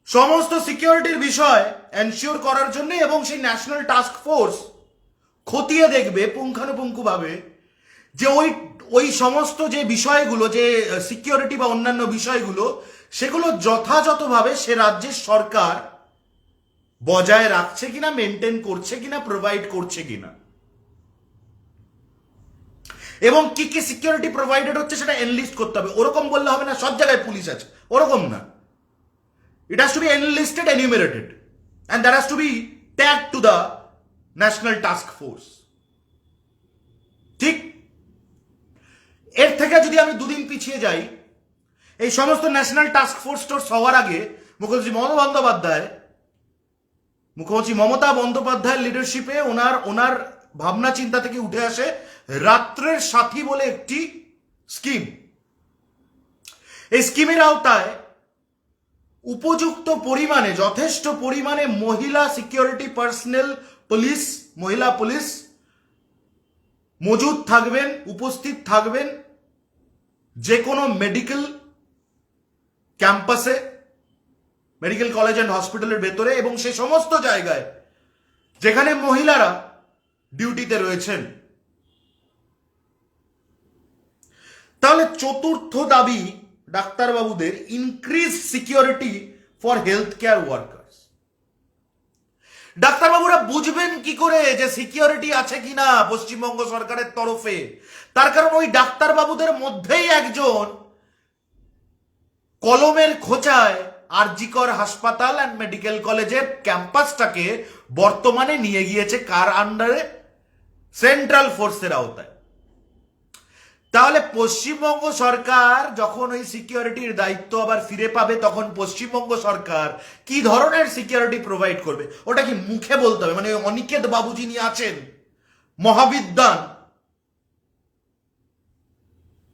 সমস্ত সিকিউরিটির বিষয় এনশিওর করার জন্য, এবং সেই ন্যাশনাল টাস্ক ফোর্স খতিয়ে দেখবে পুঙ্খানুপুঙ্খভাবে যে ওই সমস্ত যে বিষয়গুলো, যে সিকিউরিটি বা অন্যান্য বিষয়গুলো, সেগুলো যথাযথভাবে সে রাজ্যের সরকার বজায় রাখছে কিনা, মেনটেন করছে কিনা, প্রোভাইড করছে কিনা, এবং কি কি সিকিউরিটি প্রোভাইডেড হচ্ছে সেটা এনলিস্ট করতে হবে। ওরকম বললে হবে না সব জায়গায় পুলিশ আছে, ওরকম না। It has to be enlisted, enumerated, and that has to be tag to the national task force. ঠিক? এর থেকে যদি আমি দুদিন পিছিয়ে যাই, এই সমস্ত ন্যাশনাল টাস্ক ফোর্স হওয়ার আগে মুখ্যমন্ত্রী মমতা বন্দ্যোপাধ্যায়ের লিডারশিপে ওনার ভাবনা চিন্তা থেকে উঠে আসে রাত্রের সাথী বলে একটি স্কিম। এই স্কিমের আওতায় উপযুক্ত পরিমাণে, যথেষ্ট পরিমাণে মহিলা সিকিউরিটি পার্সোনেল, পুলিশ, মহিলা পুলিশ মজুদ থাকবেন, উপস্থিত থাকবেন যে কোনো মেডিকেল ক্যাম্পাসে, মেডিকেল কলেজ অ্যান্ড হসপিটালের ভেতরে, এবং সে সমস্ত জায়গায় যেখানে মহিলারা ডিউটিতে রয়েছেন। তাহলে চতুর্থ দাবি ডাক্তারবাবুদের, increase security for health care workers. ডাক্তারবাবুরা বুঝবেন কি করে যে সিকিউরিটি আছে কিনা পশ্চিমবঙ্গ সরকারের তরফে? তার কারণ ওই ডাক্তারবাবুদের মধ্যেই একজন কলমের খোঁচায় আরজি কর হাসপাতাল অ্যান্ড মেডিকেল কলেজের ক্যাম্পাসটাকে বর্তমানে নিয়ে গিয়েছে কার আন্ডারে? সেন্ট্রাল ফোর্সের আওতায়। তাহলে পশ্চিমবঙ্গ সরকার যখন ওই সিকিউরিটির দায়িত্ব আবার ফিরে পাবে, তখন পশ্চিমবঙ্গ সরকার কি ধরনের সিকিউরিটি প্রোভাইড করবে? ওটা কি মুখে বলতে হবে? মানে অনিকেত বাবু যিনি আছেন, মহাবিদ্যান,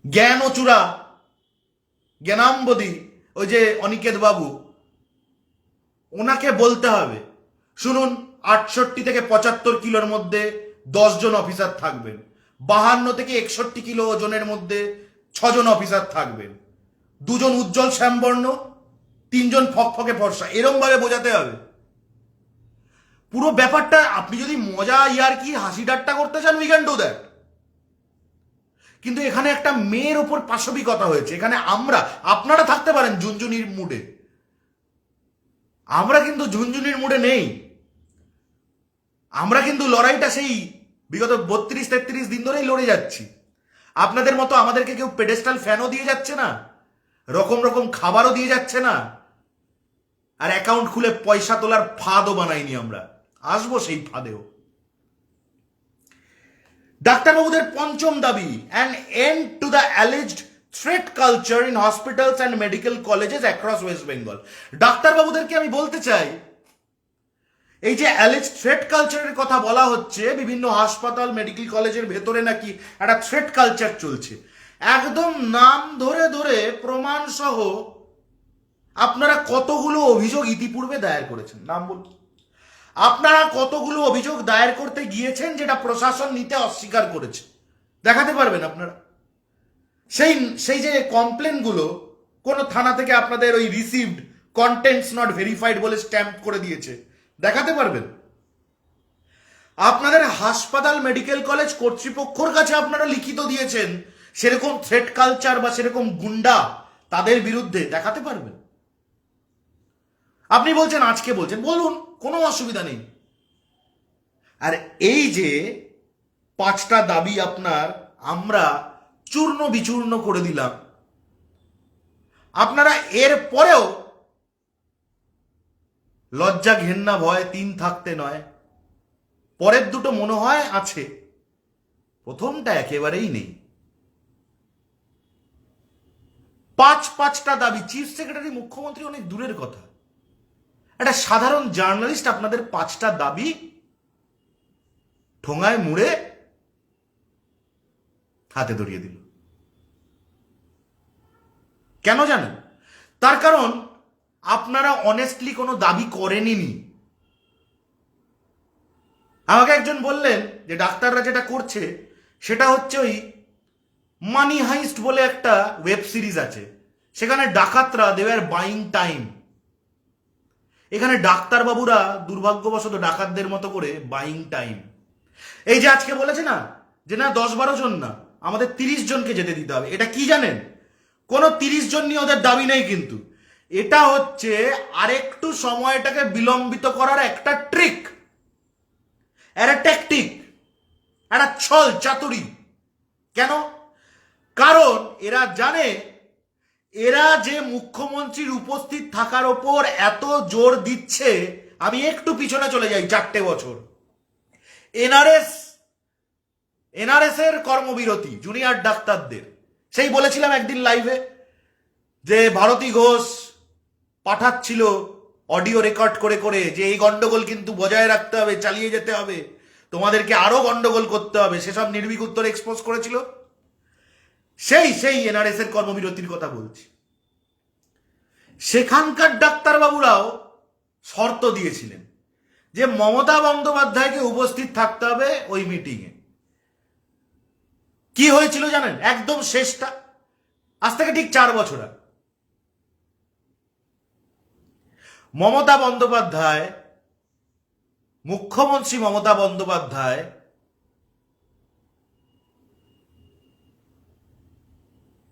জ্ঞানচূড়া, জ্ঞানাম্বদী, ওই যে অনিকেত বাবু, ওনাকে বলতে হবে, শুনুন 68 থেকে 75 কিলোর মধ্যে 10 জন অফিসার থাকবেন, 52 থেকে 61 কিলো ওজনের মধ্যে 6 জন অফিসার থাকবেন, 2 জন উজ্জ্বল শ্যামবর্ণ, 3 জন ফকফকে ফর্সা, এরম ভাবে বোঝাতে হবে পুরো ব্যাপারটা। আপনি যদি মজা ইয়ার্কি হাসি ঠাট্টা করতে চান, উই ক্যান ডু দ্যাট, কিন্তু এখানে একটা মেয়ের ওপর পাশবিকতা হয়েছে। এখানে আপনারা থাকতে পারেন ঝুনঝুনির মুডে, আমরা কিন্তু ঝুনঝুনির মুডে নেই। আমরা কিন্তু লড়াইটা সেই বিগত 32-33 দিন ধরেই লড়ে যাচ্ছি। আপনাদের মতো আমাদেরকে কেউ পেডেস্টাল ফ্যানও দিয়ে যাচ্ছে না, রকম রকম খাবারও দিয়ে যাচ্ছে না, আর অ্যাকাউন্ট খুলে পয়সা তোলার ফাঁদও বানাইনি আমরা, আসবো সেই ফাঁদেও। ডাক্তারবাবুদের পঞ্চম দাবি, an end to the alleged threat culture in hospitals and medical colleges across West Bengal. ডাক্তারবাবুদেরকে আমি বলতে চাই, এই যে অ্যালিজ থ্রেট কালচারের কথা বলা হচ্ছে, বিভিন্ন হাসপাতাল মেডিকেল কলেজের ভেতরে নাকি একটা থ্রেট কালচার চলছে, একদম নাম ধরে ধরে প্রমাণ সহ আপনারা কতগুলো অভিযোগ ইতিপূর্বে দায়ের করেছেন, নাম বলুন। আপনারা কতগুলো অভিযোগ দায়ের করতে গিয়েছেন যেটা প্রশাসন নিতে অস্বীকার করেছে, দেখাতে পারবেন আপনারা? সেই যে কমপ্লেনগুলো কোন থানা থেকে আপনাদের ওই রিসিভড কন্টেন্টস নট ভেরিফাইড বলে স্ট্যাম্প করে দিয়েছে, দেখাতে পারবেন? আপনাদের হাসপাতাল মেডিকেল কলেজ কর্তৃপক্ষের কাছে আপনারা লিখিত দিয়েছেন সেরকম থ্রেট কালচার বা সেরকম গুন্ডা তাদের বিরুদ্ধে, দেখাতে পারবেন? আপনি বলছেন আজকে বলছেন, বলুন, কোনো অসুবিধা নেই। আর এই যে 5টা দাবি আমরা চূর্ণ বিচূর্ণ করে দিলাম, আপনারা এর পরেও লজ্জা ঘেন্না ভয় 3 থাকতে নয়, পরের দুটো মনে হয় আছে, প্রথমটা একেবারেই নেই। 5টা দাবি, চিফ সেক্রেটারি মুখ্যমন্ত্রী অনেক দূরের কথা, একটা সাধারণ জার্নালিস্ট আপনাদের 5টা দাবি ঠোঙায় মুড়ে হাতে ধরিয়ে দিল। কেন জানেন? তার কারণ আপনারা অনেস্টলি কোনো দাবি করেননি। আমাকে একজন বললেন যে ডাক্তাররা যেটা করছে সেটা হচ্ছে ওই মানি হাইস্ট বলে একটা ওয়েব সিরিজ আছে, সেখানে ডাকাতরা দে আর বাইং টাইম। এখানে ডাক্তারবাবুরা দুর্ভাগ্যবশত ডাকাতদের মতো করে বাইং টাইম। এই যে আজকে বলেছে না যে না 10-12 জন না, আমাদের 30 জনকে যেতে দিতে হবে, এটা কি জানেন? কোনো 30 জন নিয়ে ওদের দাবি নেই, কিন্তু এটা হচ্ছে আরেকটু সময়টাকে বিলম্বিত করার একটা ট্রিক, একটা ট্যাকটিক, একটা ছল চাতুরি। কেন? কারণ এরা জানে এরা যে মুখ্যমন্ত্রীর উপস্থিত থাকার ওপর এত জোর দিচ্ছে, আমি একটু পিছনে চলে যাই 4টে বছর, এনআরএস এর কর্মবিরতি জুনিয়র ডাক্তারদের, সেই বলেছিলাম একদিন লাইভে যে ভারতী ঘোষ পাঠাচ্ছিল অডিও রেকর্ড করে করে যে এই গন্ডগোল কিন্তু বজায় রাখতে হবে, চালিয়ে যেতে হবে, তোমাদেরকে আরো গন্ডগোল করতে হবে, সেসব নির্ভীক উত্তর এক্সপোজ করেছিল। সেই এনআরএস এর কর্মবিরতির কথা বলছি। সেখানকার ডাক্তারবাবুরাও শর্ত দিয়েছিলেন যে মমতা বন্দ্যোপাধ্যায়কে উপস্থিত থাকতে হবে ওই মিটিংয়ে। কি হয়েছিল জানেন? একদম শেষটা, আজ থেকে ঠিক 4 বছর আগে মমতা বন্দ্যোপাধ্যায়, মুখ্যমন্ত্রী মমতা বন্দ্যোপাধ্যায়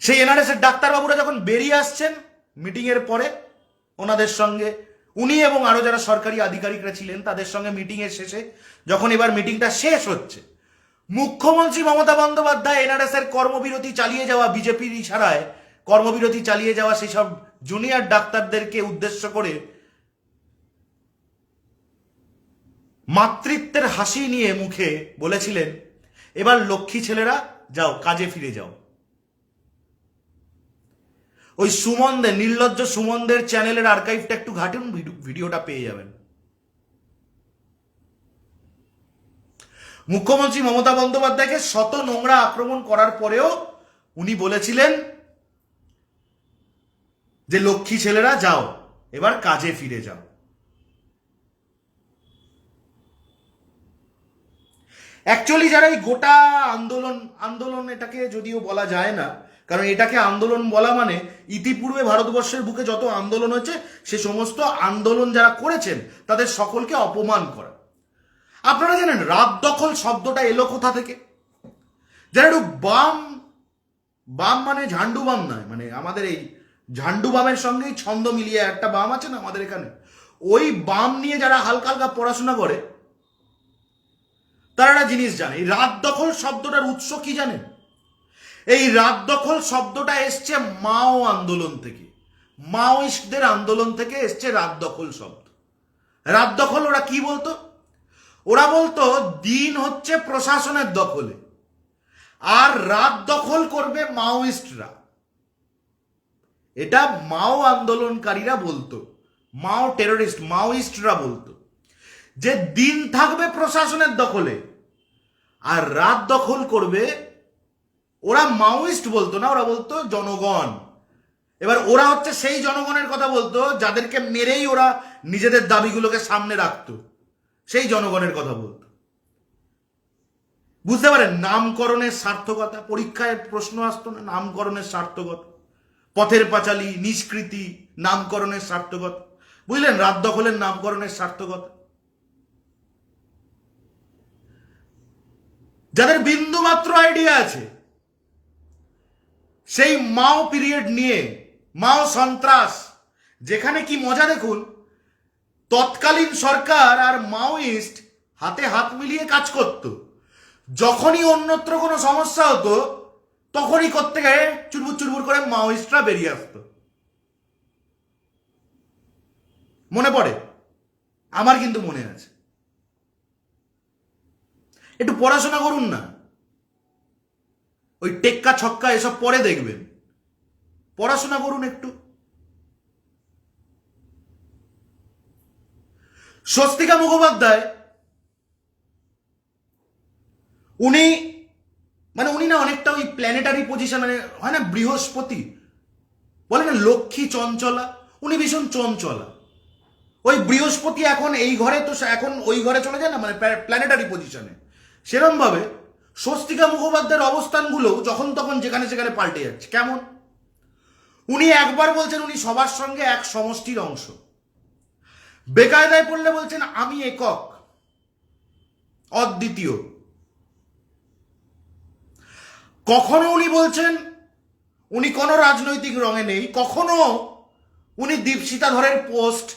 সেই এনআরএস এর ডাক্তারবাবুরা যখন বেরিয়ে আসছেন মিটিং এর পরে, ওনাদের সঙ্গে উনি এবং আরো যারা সরকারি আধিকারিকরা ছিলেন তাদের সঙ্গে মিটিং এর শেষে, যখন এবার মিটিংটা শেষ হচ্ছে, মুখ্যমন্ত্রী মমতা বন্দ্যোপাধ্যায় এনআরএস এর কর্মবিরতি চালিয়ে যাওয়া, বিজেপির ইশারায় কর্মবিরতি চালিয়ে যাওয়া সেই সব জুনিয়র ডাক্তারদেরকে উদ্দেশ্য করে মাতৃত্বের হাসি নিয়ে মুখে বলেছিলেন, এবার লক্ষ্মী ছেলেরা যাও, কাজে ফিরে যাও। ওই সুমনদের, নির্লজ্জ সুমনদের চ্যানেলের আর্কাইভটা একটু ঘাটুন, ভিডিওটা পেয়ে যাবেন। মুখ্যমন্ত্রী মমতা বন্দ্যোপাধ্যায়কে শত নোংরা আক্রমণ করার পরেও উনি বলেছিলেন যে লক্ষ্মী ছেলেরা যাও, এবার কাজে ফিরে যাও। অ্যাকচুয়ালি যারা এই গোটা আন্দোলন এটাকে যদিও বলা যায় না, কারণ এটাকে আন্দোলন বলা মানে ইতিপূর্বে ভারতবর্ষের বুকে যত আন্দোলন হয়েছে সে সমস্ত আন্দোলন যারা করেছেন তাদের সকলকে অপমান করা। আপনারা জানেন রাত দখল শব্দটা এলো কোথা থেকে? যারা একটু বাম মানে ঝান্ডু বাম নয়, মানে আমাদের এই ঝান্ডু বামের সঙ্গেই ছন্দ মিলিয়ে একটা বাম আছে না আমাদের এখানে, ওই বাম নিয়ে যারা হালকা হালকা পড়াশোনা করে তারা একটা জিনিস জানে। এই রাত দখল শব্দটার উৎস কি জানেন? এই রাত দখল শব্দটা এসছে মাও আন্দোলন থেকে, মাওয়িস্টদের আন্দোলন থেকে এসছে রাত দখল শব্দ। রাত দখল ওরা কি বলতো? ওরা বলতো দিন হচ্ছে প্রশাসনের দখলে, আর রাত দখল করবে মাওয়িস্টরা। এটা মাও আন্দোলনকারীরা বলতো, মাও টেররিস্ট মাওয়িস্টরা বলতো যে দিন থাকবে প্রশাসনের দখলে আর রাত দখল করবে। ওরা মাওয়িস্ট বলতো না, ওরা বলতো জনগণ। এবার ওরা হচ্ছে সেই জনগণের কথা বলতো যাদেরকে মেরেই ওরা নিজেদের দাবিগুলোকে সামনে রাখতো, সেই জনগণের কথা বলতো। বুঝতে পারেন নামকরণের সার্থকতা? পরীক্ষায় প্রশ্ন আসতো না নামকরণের সার্থকতা, পথের পাঁচালী, নিষ্কৃতি, নামকরণের সার্থকতা। বুঝলেন রাত দখলের নামকরণের সার্থকতা? যাদের বিন্দু মাত্র আইডিয়া আছে সেই মাও পিরিয়ড নিয়ে, মাও সন্ত্রাস, যেখানে কি মজা দেখুন, তৎকালীন সরকার আর মাওয়িস্ট হাতে হাত মিলিয়ে কাজ করত। যখনই অন্যত্র কোনো সমস্যা হতো তখনই করতে গিয়ে চুরবুর চুরবুর করে মাওয়িস্টরা বেরিয়ে আসতো। মনে পড়ে? আমার কিন্তু মনে আছে। একটু পড়াশোনা করুন না, ওই টেক্কা ছক্কা এসব পরে দেখবেন, পড়াশোনা করুন একটু। স্বস্তিকা মুখোপাধ্যায় উনি না অনেকটা ওই প্ল্যানেটারি পজিশন, মানে হয় না বৃহস্পতি বলে না লক্ষ্মী চঞ্চলা, উনি ভীষণ চঞ্চলা। ওই বৃহস্পতি এখন এই ঘরে তো এখন ওই ঘরে চলে যায় না, মানে প্ল্যানেটারি পজিশনে। সেরম ভাবে স্বস্তিকা মুখোপাধ্যায়ের অবস্থানগুলো যখন তখন যেখানে সেখানে পাল্টে যাচ্ছে। কেমন? উনি একবার বলছেন উনি সবার সঙ্গে এক সমষ্টির অংশ, বেকায়দায় পড়লে বলছেন আমি একক, অদ্বিতীয়। কখনো উনি বলছেন উনি কোনো রাজনৈতিক রঙে নেই, কখনো উনি দীপশিতা ধরের পোস্ট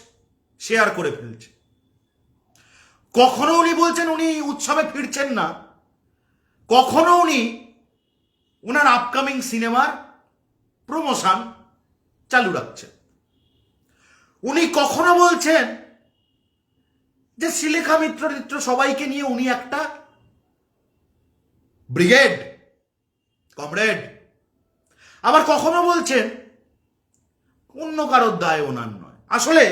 শেয়ার করে ফেলছে, কখনো উনি বলছেন উনি উৎসবে ফিরছেন না, কখনো উনি ওনার আপকামিং সিনেমার প্রমোশন চালু রাখছেন। উনি কখনো বলছেন যে শ্রীলেখা মিত্র সবাইকে নিয়ে উনি একটা ব্রিগেড, কমরেড। আবার কখনো বলছেন অন্য কারোর দায় ওনার নয়। আসলে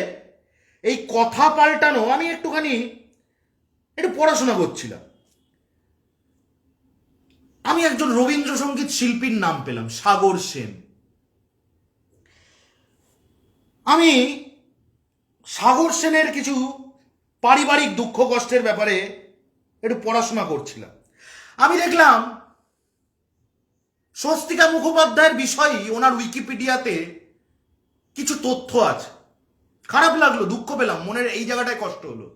এই কথা পাল্টানো, আমি একটু পড়াশোনা করছিলাম, আমি একজন রবীন্দ্রসঙ্গীত শিল্পীর নাম পেলাম, সাগর সেন। আমি সাগর সেনের কিছু পারিবারিক দুঃখ কষ্টের ব্যাপারে একটু পড়াশোনা করছিলাম। আমি দেখলাম স্বস্তিকা মুখোপাধ্যায়ের বিষয়ে ওনার উইকিপিডিয়াতে কিছু তথ্য আছে। খারাপ লাগলো, দুঃখ পেলাম, মনের এই জায়গাটায় কষ্ট হলো।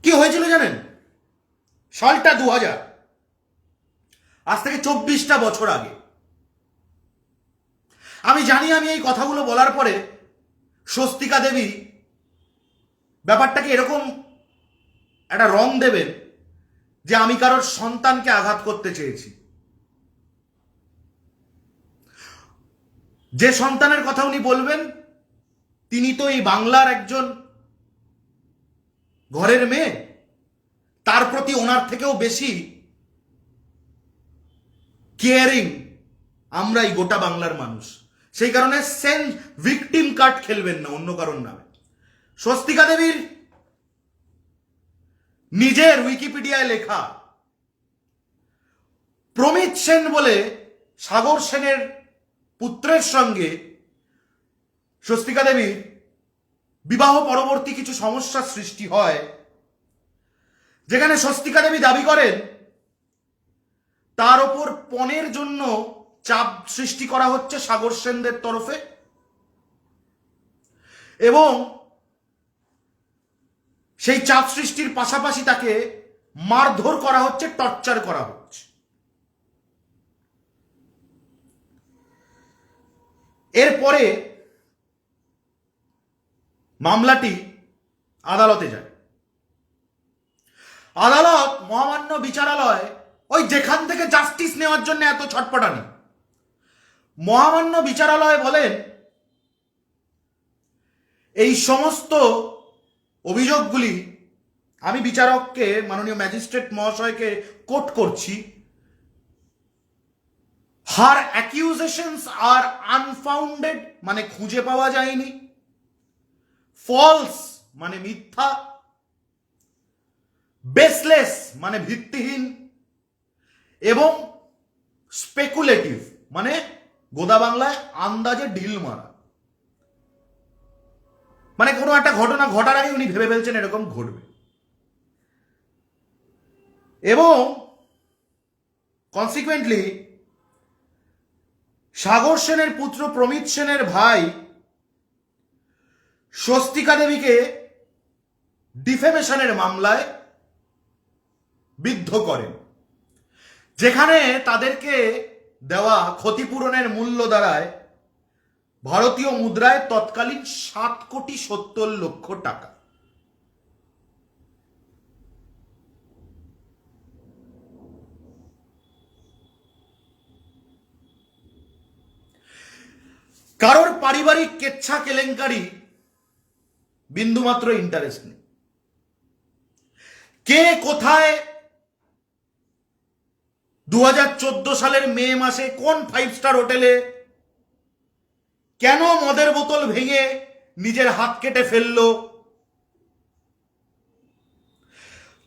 কি হয়েছিল জানেন? সালটা 2000, আজ থেকে 24টা বছর আগে। আমি জানি আমি এই কথাগুলো বলার পরে স্বস্তিকা দেবী ব্যাপারটাকে এরকম একটা রং দেবেন যে আমি কারোর সন্তানকে আঘাত করতে চেয়েছি। যে সন্তানের কথা উনি বলবেন তিনি তো এই বাংলার একজন ঘরের মেয়ে, তার প্রতি ওনার থেকেও বেশি কেয়ারিং আমরা এই গোটা বাংলার মানুষ। সেই কারণে সেন ভিকটিম কার্ড খেলবেন না অন্য কারণ নামে। স্বস্তিকা দেবীর নিজের উইকিপিডিয়ায় লেখা প্রমিত সেন বলে সাগর সেনের পুত্রের সঙ্গে স্বস্তিকা দেবীর বিবাহ পরবর্তী কিছু সমস্যার সৃষ্টি হয়, যেখানে স্বস্তিকা দেবী দাবি করেন তার ওপর পণের জন্য চাপ সৃষ্টি করা হচ্ছে সাগর সেনদের তরফে, এবং সেই চাপ সৃষ্টির পাশাপাশি তাকে মারধর করা হচ্ছে, টর্চার করা হচ্ছে। এরপরে মামলাটি আদালতে যায়। আদালত, মহামান্য বিচারালয়, ওই যেখান থেকে জাস্টিস নেওয়ার জন্য এত ছটপটানি, মহামান্য বিচারালয় বলেন এই সমস্ত অভিযোগগুলি, আমি বিচারককে, মাননীয় ম্যাজিস্ট্রেট মহাশয়কে কোট করছি, হার অ্যাকিউজেশনস আর আনফাউন্ডেড মানে খুঁজে পাওয়া যায়নি, ফলস মানে মিথ্যা, বেসলেস মানে ভিত্তিহীন, এবং স্পেকুলেটিভ মানে গোদা বাংলায় আন্দাজে ঢিল মারা, মানে কোনো একটা ঘটনা ঘটার আগে উনি ভেবে ফেলছেন এরকম ঘটবে। এবং কনসিকুয়েন্টলি সাগর সেনের পুত্র প্রমিত সেনের ভাই স্বস্তিকা দেবীকে ডিফেমেশনের মামলায় বিদ্ধ করেন, যেখানে তাদেরকে দেওয়া ক্ষতিপূরণের মূল্য দাঁড়ায় ভারতীয় মুদ্রায় তৎকালীন 7,70,00,000 টাকা। কারোর পারিবারিক কেচ্ছা কেলেঙ্কারি বিন্দুমাত্র ইন্টারেস্ট নেই। কে কোথায় 2014 সালের মে মাসে কোন 5 স্টার হোটেলে কেন মদের বোতল ভেঙে নিজের হাত কেটে ফেলল,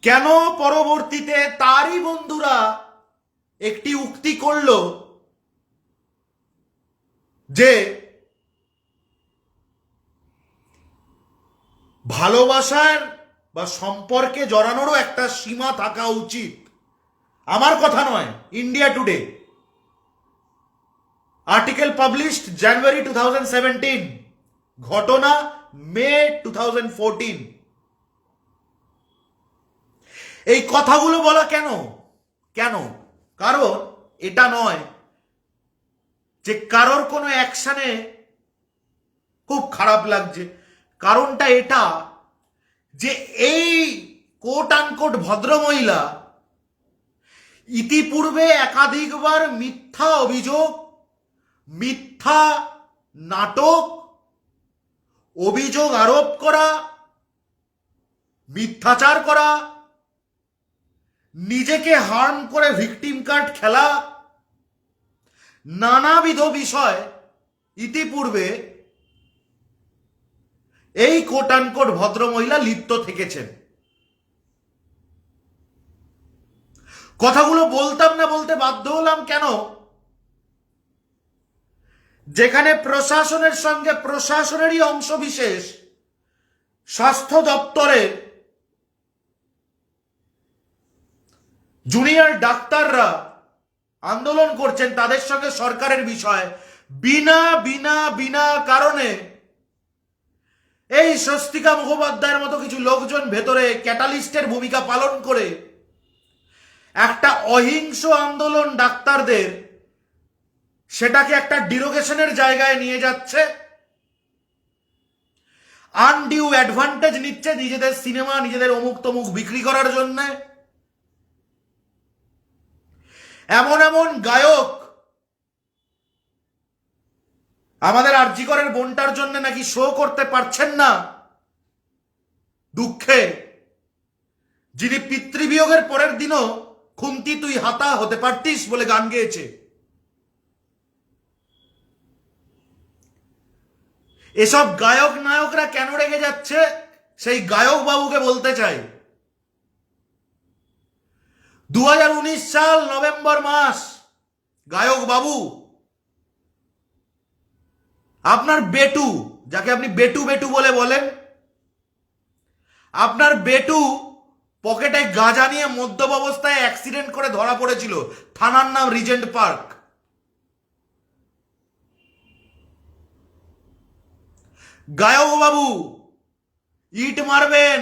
কেন পরবর্তীতে তারই বন্ধুরা একটি উক্তি করল যে ভালোবাসার বা সম্পর্কে জড়ানোরও একটা সীমা থাকা উচিত। আমার কথা নয়, ইন্ডিয়া টুডে, আর্টিকেল পাবলিশড জানুয়ারি 2017, ঘটনা মে 2014। এই কথাগুলো বলা কেন? কারণ এটা নয় যে কারোর কোনো অ্যাকশনে খুব খারাপ লাগছে, কারণটা এটা যে এই কোট আনকোট ভদ্রমহিলা ইতিপূর্বে একাধিকবার মিথ্যা অভিযোগ, মিথ্যা নাটক, অভিযোগ আরোপ করা, মিথ্যাচার করা, নিজেকে হার্ম করে ভিকটিম কার্ড খেলা, নানাবিধ বিষয় ইতিপূর্বে এই কোট আনকোট ভদ্রমহিলা লিপ্ত থেকেছেন। কথাগুলো বলতাম না বলতে বাধ্য হলাম কেন? যেখানে প্রশাসনের সঙ্গে প্রশাসনেরই অংশবিশেষ স্বাস্থ্য দপ্তরের জুনিয়র ডাক্তাররা আন্দোলন করছেন, তাদের সঙ্গে সরকারের বিষয়, বিনা বিনা বিনা কারণে এই স্বস্তিকা মুখোপাধ্যায়ের মতো কিছু লোকজন ভেতরে ক্যাটালিস্টের ভূমিকা পালন করে একটা অহিংস আন্দোলন ডাক্তারদের, সেটাকে একটা ডিরোগেশনের জায়গায় নিয়ে যাচ্ছে, আনডিউ অ্যাডভান্টেজ নিচ্ছে নিজেদের সিনেমা, নিজেদের অমুক তমুক বিক্রি করার জন্য। এমন এমন গায়ক আমাদের আরজি করের বোনটার জন্য নাকি শো করতে পারছেন না, দুঃখে, যিনি পিতৃবিয়োগের পরের দিনও খুন্তি তুই হাতা হতে পারতিস বলে গান গেয়েছে। এসব গায়ক নায়করা কেন রেগে যাচ্ছে সেই গায়ক বাবুকে বলতে চাই, 2019 সাল নভেম্বর মাস গায়ক বাবু, আপনার বেটু, যাকে আপনি বেটু বেটু বলে বলেন, আপনার বেটু পকেটে গাঁজা নিয়ে মদ্যপ অবস্থায় অ্যাক্সিডেন্ট করে ধরা পড়েছিল, থানার নাম রিজেন্ট পার্ক। গায়ক বাবু, ইট মারবেন,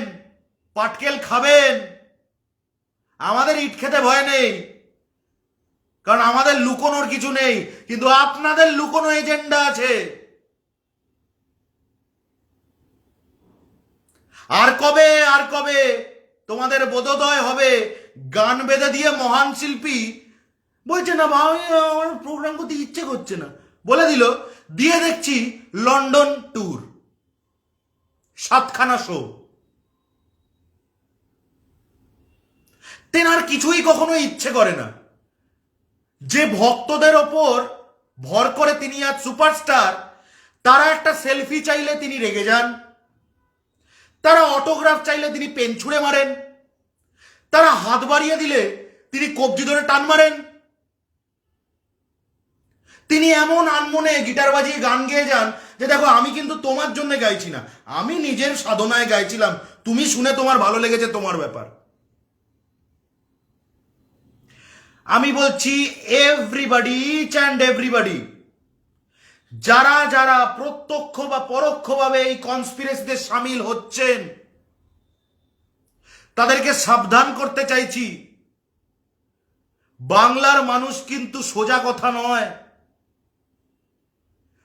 পাটকেল খাবেন, আমাদের ইট খেতে ভয় নেই, কারণ আমাদের লুকোনোর কিছু নেই, কিন্তু আপনাদের লুকোনো এজেন্ডা আছে। আর কবে আর কবে তোমাদের বোধোদয় হবে? গান বেঁধে দিয়ে মহান শিল্পী বলছে না আমার প্রোগ্রাম করতে ইচ্ছে করছে না, বলে দিল, দিয়ে দেখছি লন্ডন ট্যুর, 7খানা শো। তেনার কিছুই কখনো ইচ্ছে করে না। যে ভক্তদের ওপর ভর করে তিনি আজ সুপারস্টার, তারা একটা সেলফি চাইলে তিনি রেগে যান, তারা অটোগ্রাফ চাইলে তিনি পেন ছুঁড়ে মারেন, তারা হাত বাড়িয়ে দিলে তিনি কবজি ধরে টান মারেন। তিনি এমন আনমনে গিটার বাজিয়ে গান গেয়ে যান যে দেখো আমি কিন্তু তোমার জন্য গাইছি না, আমি নিজের সাধনায় গাইছিলাম, তুমি শুনে তোমার ভালো লেগেছে তোমার ব্যাপার। আমি বলছি এভরিবডি, ইচ অ্যান্ড এভরিবডি, যারা যারা প্রত্যক্ষ বা পরোক্ষভাবে এই কনস্পিরেসিতে সামিল হচ্ছেন, তাদেরকে সাবধান করতে চাইছি, বাংলার মানুষ কিন্তু সোজা কথা নয়।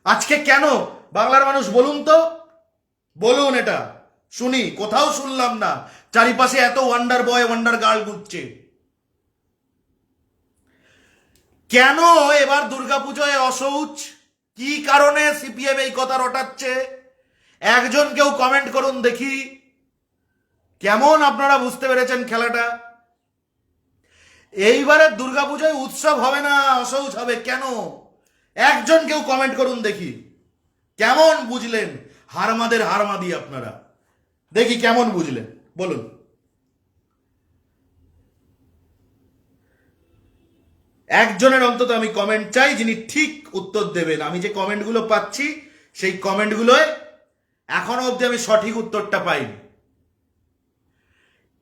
আজকে কেন বাংলার মানুষ বলুন তো, বলুন, এটা শুনি, কোথাও শুনলাম না চারিপাশে এত ওয়ান্ডার বয় ওয়ান্ডার গার্ল ঘুরছে। কেন এবার দুর্গাপুজোয় অশৌচ? কি কারণে সিপিএম এই কথা রটাচ্ছে? একজন কেউ কমেন্ট করুন দেখি, কেমন আপনারা বুঝতে পেরেছেন খেলাটা? এইবারের দুর্গাপুজোয় উৎসব হবে না, অশৌচ হবে, কেন? একজন কেউ কমেন্ট করুন দেখি, কেমন বুঝলেন? হারমাদের হারমাদি আপনারা, দেখি কেমন বুঝলেন, বলুন। একজনের অন্তত আমি কমেন্ট চাই যিনি ঠিক উত্তর দেবেন। আমি যে কমেন্টগুলো পাচ্ছি সেই কমেন্টগুলোয় এখনো অবধি আমি সঠিক উত্তরটা পাইনি।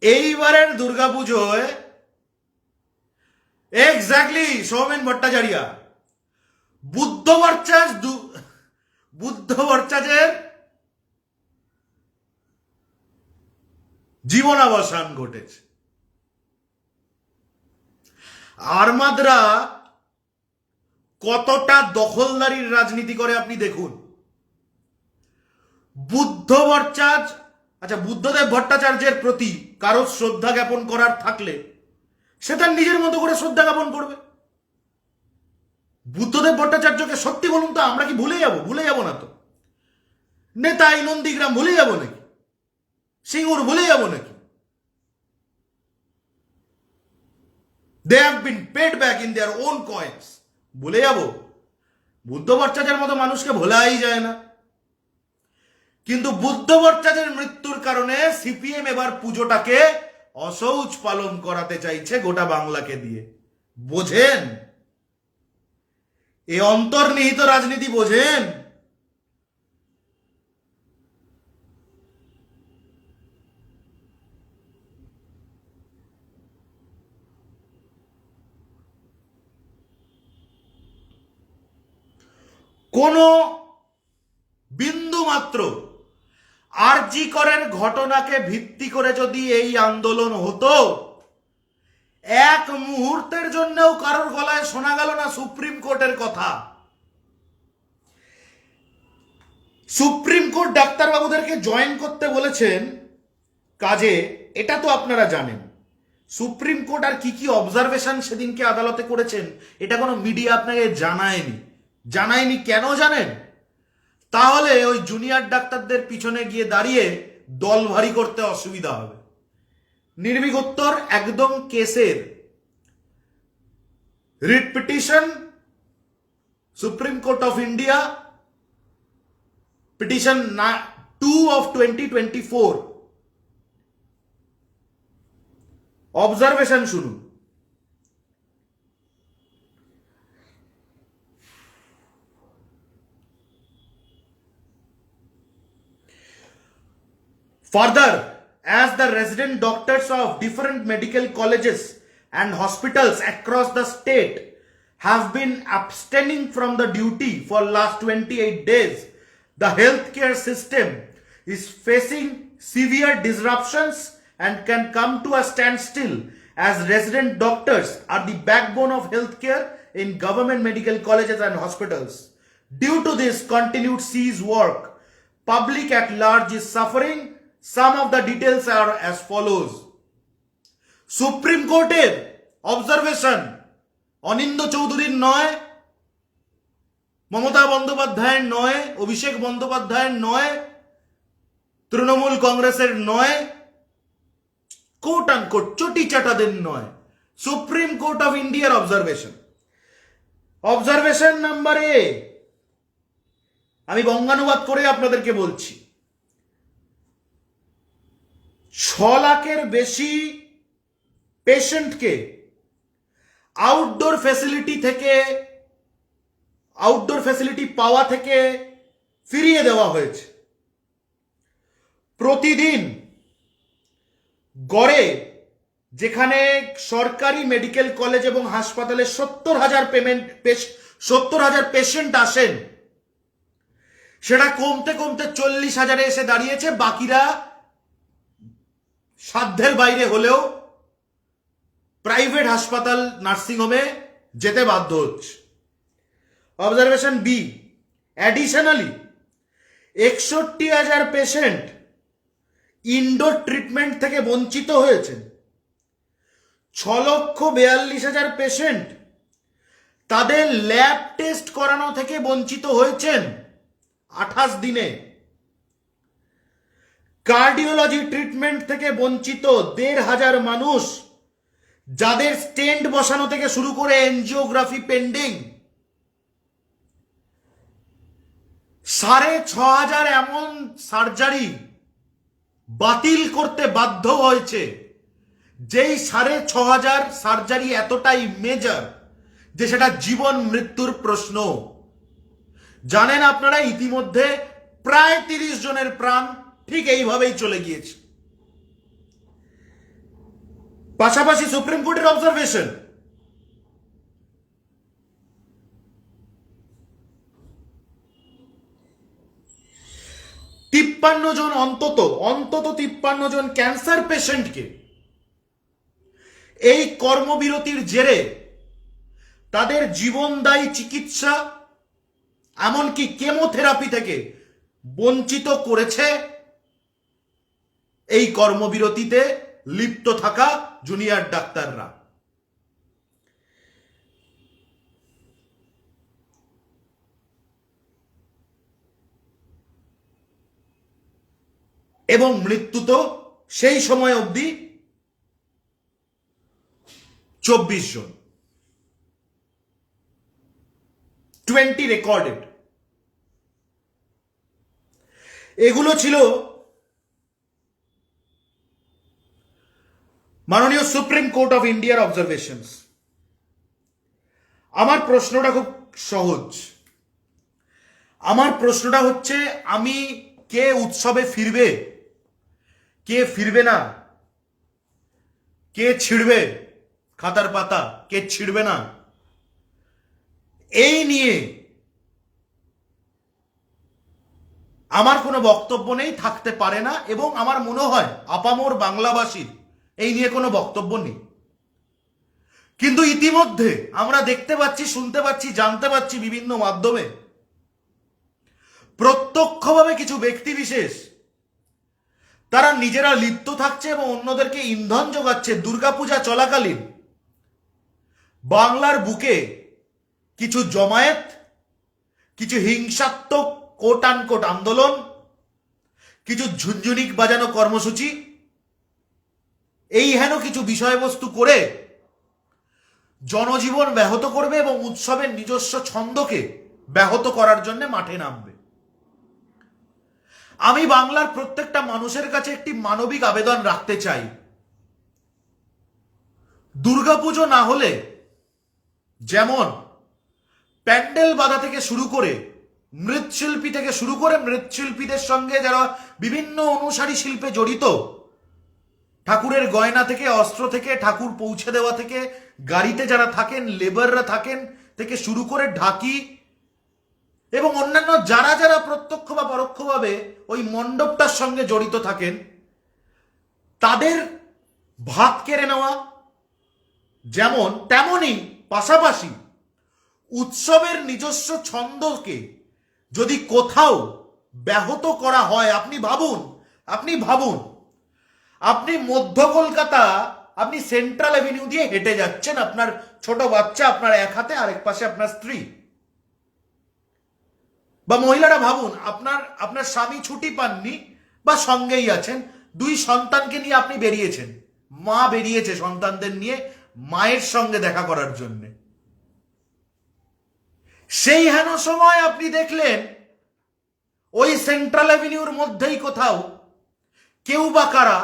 এইবারের দুর্গাপুজোয় এক্স্যাক্টলি সৌমেন ভট্টাচার্য বুদ্ধ জীবনাবসান ঘটেছে। আরমাদরা কতটা দখলদারির রাজনীতি করে আপনি দেখুন। বুদ্ধদেব ভট্টাচার্যের প্রতি কারো শ্রদ্ধা জ্ঞাপন করার থাকলে সে তার নিজের মতো করে শ্রদ্ধা জ্ঞাপন করবে। বুদ্ধদেব ভট্টাচার্যকে সত্যি বলুন তো, আমরা কি ভুলে যাবো না তো? নেতাই নন্দীগ্রাম ভুলে যাবো নাকি? সিঙ্গুর ভুলে যাবো নাকি? They have been paid back in their own coins. ভুলে যাব? বুদ্ধ ভট্টাচার্যের মতো মানুষকে ভোলাই যায় না। কিন্তু বুদ্ধ ভট্টাচার্যের মৃত্যুর কারণে সিপিএম এবার পুজোটাকে অশৌচ পালন করাতে চাইছে গোটা বাংলাকে দিয়ে। বোঝেন? এই অন্তর্নিহিত রাজনীতি বোঝেন? কোনো বিন্দু মাত্র আরজি করের ঘটনাকে ভিত্তি করে যদি এই আন্দোলন হতো, এক মুহূর্তের জন্যও কারোর গলায় শোনা গেল না সুপ্রিম কোর্টের কথা। সুপ্রিম কোর্ট ডাক্তারবাবুদেরকে জয়েন করতে বলেছেন কাজে, এটা তো আপনারা জানেন। সুপ্রিম কোর্ট আর কি কি অবজারভেশন সেদিনকে আদালতে করেছেন এটা কোনো মিডিয়া আপনাকে জানায়নি। কেন জানেন? তাহলে ওই জুনিয়র ডাক্তারদের পিছনে গিয়ে দাঁড়িয়ে দল ভারী করতে অসুবিধা হবে। নির্ভীক উত্তর, একদম কেসের writ petition, supreme court of India petition 2 of 2024। Observation শুনুন। Further, as the resident doctors of different medical colleges and hospitals across the state have been abstaining from the duty for last 28 days, the healthcare system is facing severe disruptions and can come to a standstill, as resident doctors are the backbone of healthcare in government medical colleges and hospitals. Due to this continued cease work, public at large is suffering. Some of the details are as follows. Supreme কোর্টের observation অনিন্দ চৌধুরীর নয়, মমতা বন্দ্যোপাধ্যায়ের নয়, অভিষেক বন্দ্যোপাধ্যায়ের নয়, তৃণমূল কংগ্রেসের নয়, coat unquote চটি চাটাদের নয়, সুপ্রিম কোর্ট অফ ইন্ডিয়ার অবজারভেশন। অবজারভেশন নাম্বার এ, আমি বঙ্গানুবাদ করে আপনাদেরকে বলছি। 6 লাখের বেশি পেশেন্টকে আউটডোর ফ্যাসিলিটি পাওয়া থেকে ফিরিয়ে দেওয়া হয়েছে। প্রতিদিন গড়ে যেখানে সরকারি মেডিকেল কলেজ এবং হাসপাতালে 70,000 পেশেন্ট আসেন, সেটা কমতে কমতে 40,000 এসে দাঁড়িয়েছে। বাকিরা সাধ্যের বাইরে হলেও প্রাইভেট হাসপাতাল নার্সিংহোমে যেতে বাধ্য হচ্ছে। অবজারভেশন বি, অ্যাডিশনালি 61,000 পেশেন্ট ইনডোর ট্রিটমেন্ট থেকে বঞ্চিত হয়েছেন। 6,42,000 পেশেন্ট তাদের ল্যাব টেস্ট করানো থেকে বঞ্চিত হয়েছেন 28 দিনে। কার্ডিওলজি ট্রিটমেন্ট থেকে বঞ্চিত 1,500 মানুষ, যাদের স্টেন্ট বসানো থেকে শুরু করে এনজিওগ্রাফি পেন্ডিং। 6,500 এমন সার্জারি বাতিল করতে বাধ্য হয়েছে, যেই 6,500 সার্জারি এতটাই মেজর যে সেটা জীবন মৃত্যুর প্রশ্ন। জানেন আপনারা, ইতিমধ্যে প্রায় 30 জনের প্রাণ ঠিক এইভাবেই চলে গিয়েছে। পাশাপাশি সুপ্রিম কোর্টের অবজারভেশন, অন্তত 53 জন ক্যান্সার পেশেন্টকে এই কর্মবিরতির জেরে তাদের জীবনদায়ী চিকিৎসা এমনকি কেমোথেরাপি থেকে বঞ্চিত করেছে এই কর্মবিরতিতে লিপ্ত থাকা জুনিয়র ডাক্তাররা। এবং মৃত্যু তো সেই সময় অবধি 24 জন, 20 রেকর্ডেড। এগুলো ছিল মাননীয় সুপ্রিম কোর্ট অফ ইন্ডিয়ার অবজারভেশনস। আমার প্রশ্নটা খুব সহজ। আমার প্রশ্নটা হচ্ছে, আমি কে উৎসবে ফিরবে, কে ফিরবে না, কে ছিড়বে খাতার পাতা, কে ছিড়বে না, এই নিয়ে আমার কোনো বক্তব্য নেই, থাকতে পারে না। এবং আমার মনে হয় আপামর বাংলাবাসীর এই নিয়ে কোনো বক্তব্য নেই। কিন্তু ইতিমধ্যে আমরা দেখতে পাচ্ছি, শুনতে পাচ্ছি, জানতে পাচ্ছি বিভিন্ন মাধ্যমে, প্রত্যক্ষভাবে কিছু ব্যক্তি বিশেষ তারা নিজেরা লিপ্ত থাকছে এবং অন্যদেরকে ইন্ধন যোগাচ্ছে। দুর্গাপূজা চলাকালীন বাংলার বুকে কিছু জমায়েত, কিছু হিংসাত্মক কোট আনকোট আন্দোলন, কিছু ঝুনঝুনিক বাজানো কর্মসূচি, এই হেন কিছু বিষয়বস্তু করে জনজীবন ব্যাহত করবে এবং উৎসবের নিজস্ব ছন্দকে ব্যাহত করার জন্য মাঠে নামবে। আমি বাংলার প্রত্যেকটা মানুষের কাছে একটি মানবিক আবেদন রাখতে চাই। দুর্গাপুজো না হলে যেমন প্যান্ডেল বাঁধা থেকে শুরু করে মৃৎশিল্পী থেকে শুরু করে মৃৎশিল্পীদের সঙ্গে যারা বিভিন্ন অনুসারী শিল্পে জড়িত, ঠাকুরের গয়না থেকে, অস্ত্র থেকে, ঠাকুর পৌঁছে দেওয়া থেকে, গাড়িতে যারা থাকেন, লেবাররা থাকেন থেকে শুরু করে ঢাকি এবং অন্যান্য যারা যারা প্রত্যক্ষ বা পরোক্ষভাবে ওই মণ্ডপটার সঙ্গে জড়িত থাকেন, তাদের ভাত কেড়ে নেওয়া যেমন, তেমনই পাশাপাশি উৎসবের নিজস্ব ছন্দকে যদি কোথাও ব্যাহত করা হয়, আপনি ভাবুন, আপনি মধ্য কলকাতা, আপনি সেন্ট্রাল অ্যাভিনিউ দিয়ে হেঁটে যাচ্ছেন, আপনার ছোট বাচ্চা আপনার এক হাতে, আরেক পাশে আপনার স্ত্রী বা মহিলারা ভাবুন, আপনার স্বামী ছুটি পাননি বা সঙ্গেই আছেন, দুই সন্তানকে নিয়ে আপনি বেরিয়েছেন, মা বেরিয়েছে সন্তানদের নিয়ে মায়ের সঙ্গে দেখা করার জন্য। সেই হেন সময় আপনি দেখলেন ওই সেন্ট্রাল অ্যাভিনিউর মধ্যেই কোথাও কেউ বা কারা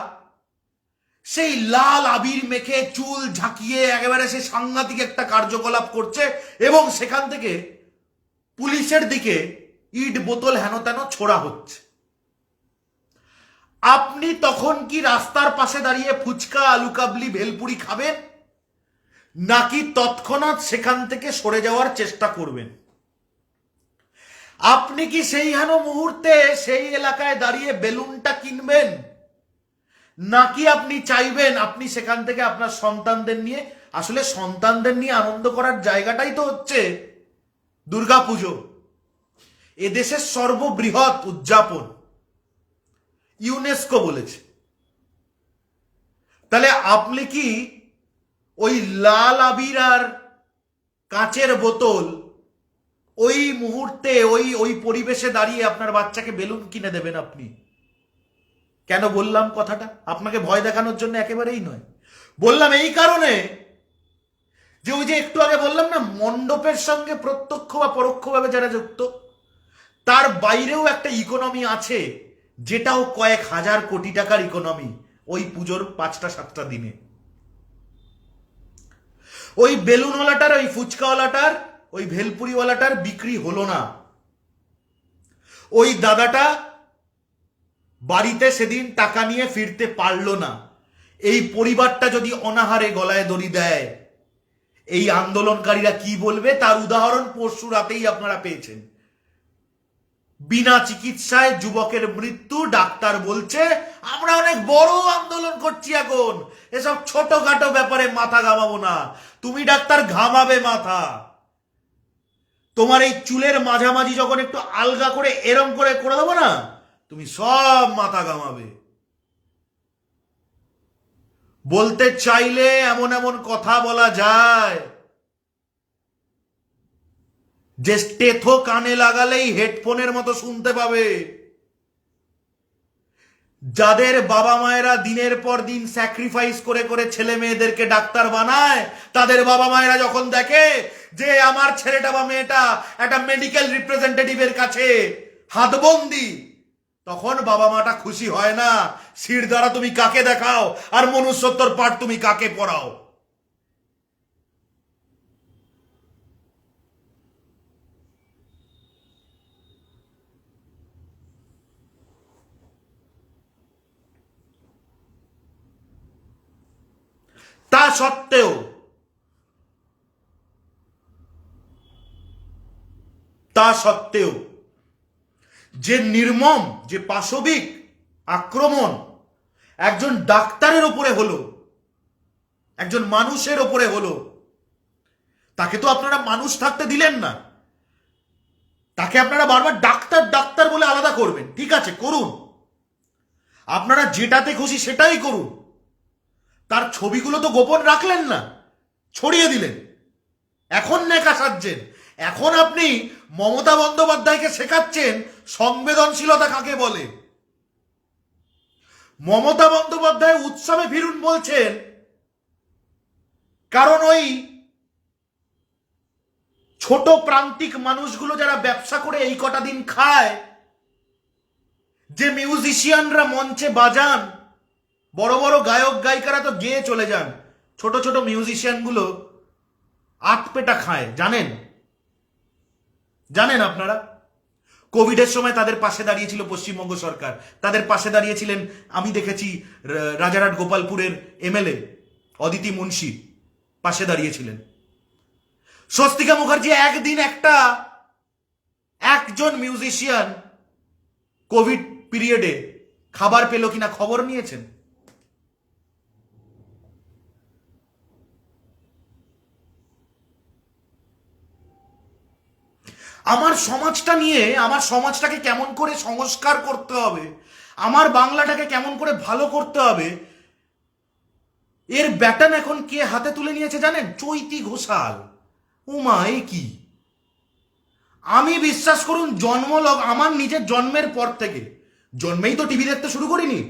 সেই লাল আবির মেখে চুল ঝাঁকিয়ে একেবারে সে সাংঘাতিক একটা কার্যকলাপ করছে এবং সেখান থেকে পুলিশের দিকে ইট বোতল হেন তেন ছোড়া হচ্ছে। আপনি তখন কি রাস্তার পাশে দাঁড়িয়ে ফুচকা, আলু কাবলি, ভেলপুরি খাবেন, নাকি তৎক্ষণাৎ সেখান থেকে সরে যাওয়ার চেষ্টা করবেন? আপনি কি সেই হেন মুহূর্তে সেই এলাকায় দাঁড়িয়ে বেলুনটা কিনবেন, নাকি আপনি চাইবেন আপনি সেখান থেকে আপনার সন্তানদের নিয়ে, আসলে সন্তানদের নিয়ে আনন্দ করার জায়গাটাই তো হচ্ছে দুর্গাপুজো, এদেশের সর্ববৃহৎ উদযাপন, ইউনেস্কো বলেছে। তাহলে আপনি কি ওই লাল আবির আর কাঁচের বোতল ওই মুহূর্তে ওই পরিবেশে দাঁড়িয়ে আপনার বাচ্চাকে বেলুন কিনে দেবেন? আপনি কেন বললাম কথাটা? আপনাকে ভয় দেখানোর জন্য একেবারেই নয়, বললাম এই কারণে যে ওই যে একটু আগে বললাম না, মণ্ডপের সঙ্গে প্রত্যক্ষ বা পরোক্ষভাবে যারা যুক্ত, তার বাইরেও একটা ইকোনমি আছে, যেটাও কয়েক হাজার কোটি টাকার ইকোনমি। ওই পুজোর 5টা-7টা দিনে ওই বেলুনওয়ালাটার, ওই ফুচকাওয়ালাটার, ওই ভেলপুরিওয়ালাটার বিক্রি হলো না। ওই দাদাটা বাড়িতে সেদিন টাকা নিয়ে ফিরতে পারলো না। এই পরিবারটা যদি অনাহারে গলায় দড়ি দেয়, এই আন্দোলনকারীরা কি বলবে তার উদাহরণ পরশু রাতেই আপনারা পেয়েছেন। বিনা চিকিৎসায় যুবকের মৃত্যু, ডাক্তার বলছে আমরা অনেক বড় আন্দোলন করছি এখন, এসব ছোটখাটো ব্যাপারে মাথা ঘামাবো না। তুমি ডাক্তার ঘামাবে মাথা, তোমার এই চুলের মাঝামাঝি যখন একটু আলগা করে এরম করে করে দেবো না, তুমি সব মাথা ঘামাবে। বলতে চাইলে এমন এমন কথা বলা যায় যে স্টেথো কানে লাগালেই হেডফোনের মতো শুনতে পাবে। যাদের বাবা মায়েরা দিনের পর দিন স্যাক্রিফাইস করে করে ছেলে মেয়েদেরকে ডাক্তার বানায়, তাদের বাবা মায়েরা যখন দেখে যে আমার ছেলেটা বা মেয়েটা একটা মেডিকেল রিপ্রেজেন্টেটিভের কাছে হাতবন্দি, তখন বাবা মাটা খুশি হয় না। শির দ্বারা তুমি কাকে দেখাও আর মনুষ্যত্বর পাঠ তুমি কাকে পড়াও? তা সত্ত্বেও যে নির্মম, যে পাশবিক আক্রমণ একজন ডাক্তারের ওপরে হলো, একজন মানুষের ওপরে হলো, তাকে তো আপনারা মানুষ থাকতে দিলেন না। তাকে আপনারা বারবার ডাক্তার ডাক্তার বলে আলাদা করবেন, ঠিক আছে করুন, আপনারা যেটাতে খুশি সেটাই করুন। তার ছবিগুলো তো গোপন রাখলেন না, ছড়িয়ে দিলেন। এখন নেকা সাজছেন, এখন আপনি মমতা বন্দ্যোপাধ্যায়কে শেখাচ্ছেন সংবেদনশীলতা কাকে বলে। মমতা বন্দ্যোপাধ্যায় উৎসবে ফিরুন বলছেন, কারণ ওই ছোট প্রান্তিক মানুষগুলো যারা ব্যবসা করে এই কটা দিন খায়, যে মিউজিশিয়ানরা মঞ্চে বাজান, বড় বড় গায়ক গায়িকারা তো গেয়ে চলে যান, ছোট ছোট মিউজিশিয়ানগুলো আটপেটা খায়, জানেন আপনারা? কোভিডের সময় তাদের পাশে দাঁড়িয়েছিল পশ্চিমবঙ্গ সরকার, তাদের পাশে দাঁড়িয়েছিলেন আমি দেখেছি রাজারহাট গোপালপুরের এমএলএ অদিতি মুন্সি পাশে দাঁড়িয়েছিলেন। স্বস্তিকা মুখার্জি একদিন একজন মিউজিশিয়ান কোভিড পিরিয়ডে খাবার পেল কিনা খবর নিয়েছেন? আমার সমাজটা নিয়ে, আমার সমাজটাকে কেমন করে সংস্কার করতে হবে, আমার বাংলাটাকে কেমন করে ভালো করতে হবে, এর ব্যাটন এখন কে হাতে তুলে নিয়েছে জানেন? চৈতি ঘোষাল। উমা, এ কি! আমি বিশ্বাস করুন আমার নিজের জন্মের পর থেকে, জন্মেই তো টিভি দেখতে শুরু করিনি,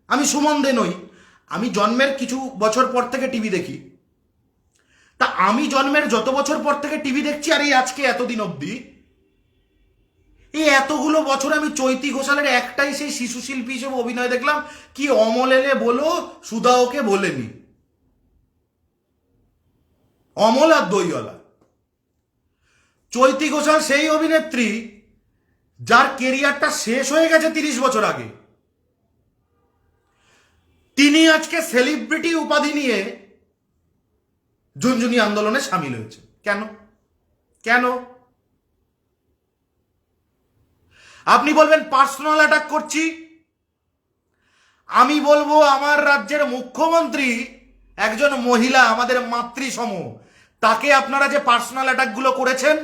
আমি সুমন দে নই, আমি জন্মের কিছু বছর পর থেকে টিভি দেখি। তা আমি জন্মের যত বছর পর থেকে টিভি দেখছি আর এই আজকে এতদিন অবধি, এই এতগুলো বছর আমি চৈতি ঘোষালের একটাই সেই শিশু শিল্পী হিসেবে অভিনয় দেখলাম, কি অমল এলে বলো সুধা ওকে বলেনি। অমল আর দইওয়ালা। চৈতি ঘোষাল সেই অভিনেত্রী যার কেরিয়ারটা শেষ হয়ে গেছে 30 বছর আগে। তিনি আজকে সেলিব্রিটি উপাধি নিয়ে ঝুনঝুনি আন্দোলনে সামিল হয়েছে। কেন? কেন? আপনি বলবেন পার্সোনাল অ্যাটাক করছি, আমি বলবো আমার রাজ্যের মুখ্যমন্ত্রী একজন মহিলা, আমাদের মাতৃসম, তাকে আপনারা যে পার্সোনাল অ্যাটাক গুলো করেছেন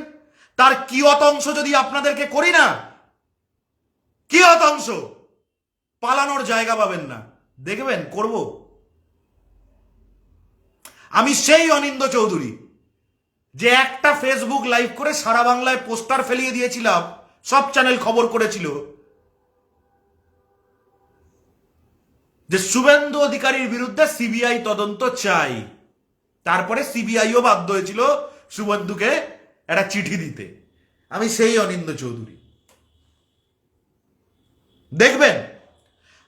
তার কিয়ত অংশ যদি আপনাদেরকে করি না, কিয়ত অংশ পালানোর জায়গা পাবেন না, দেখবেন করব। আমি সেই অনিন্দ্য চৌধুরী যে একটা ফেসবুক লাইভ করে সারা বাংলায় পোস্টার ফেলিয়ে দিয়েছিলাম, সব চ্যানেল খবর করেছিল যে শুভেন্দু অধিকারীর বিরুদ্ধে সিবিআই তদন্ত চাই। তারপরে সিবিআইও বাধ্য হয়েছিল শুভেন্দুকে একটা চিঠি দিতে। আমি সেই অনিন্দ্য চৌধুরী। দেখবেন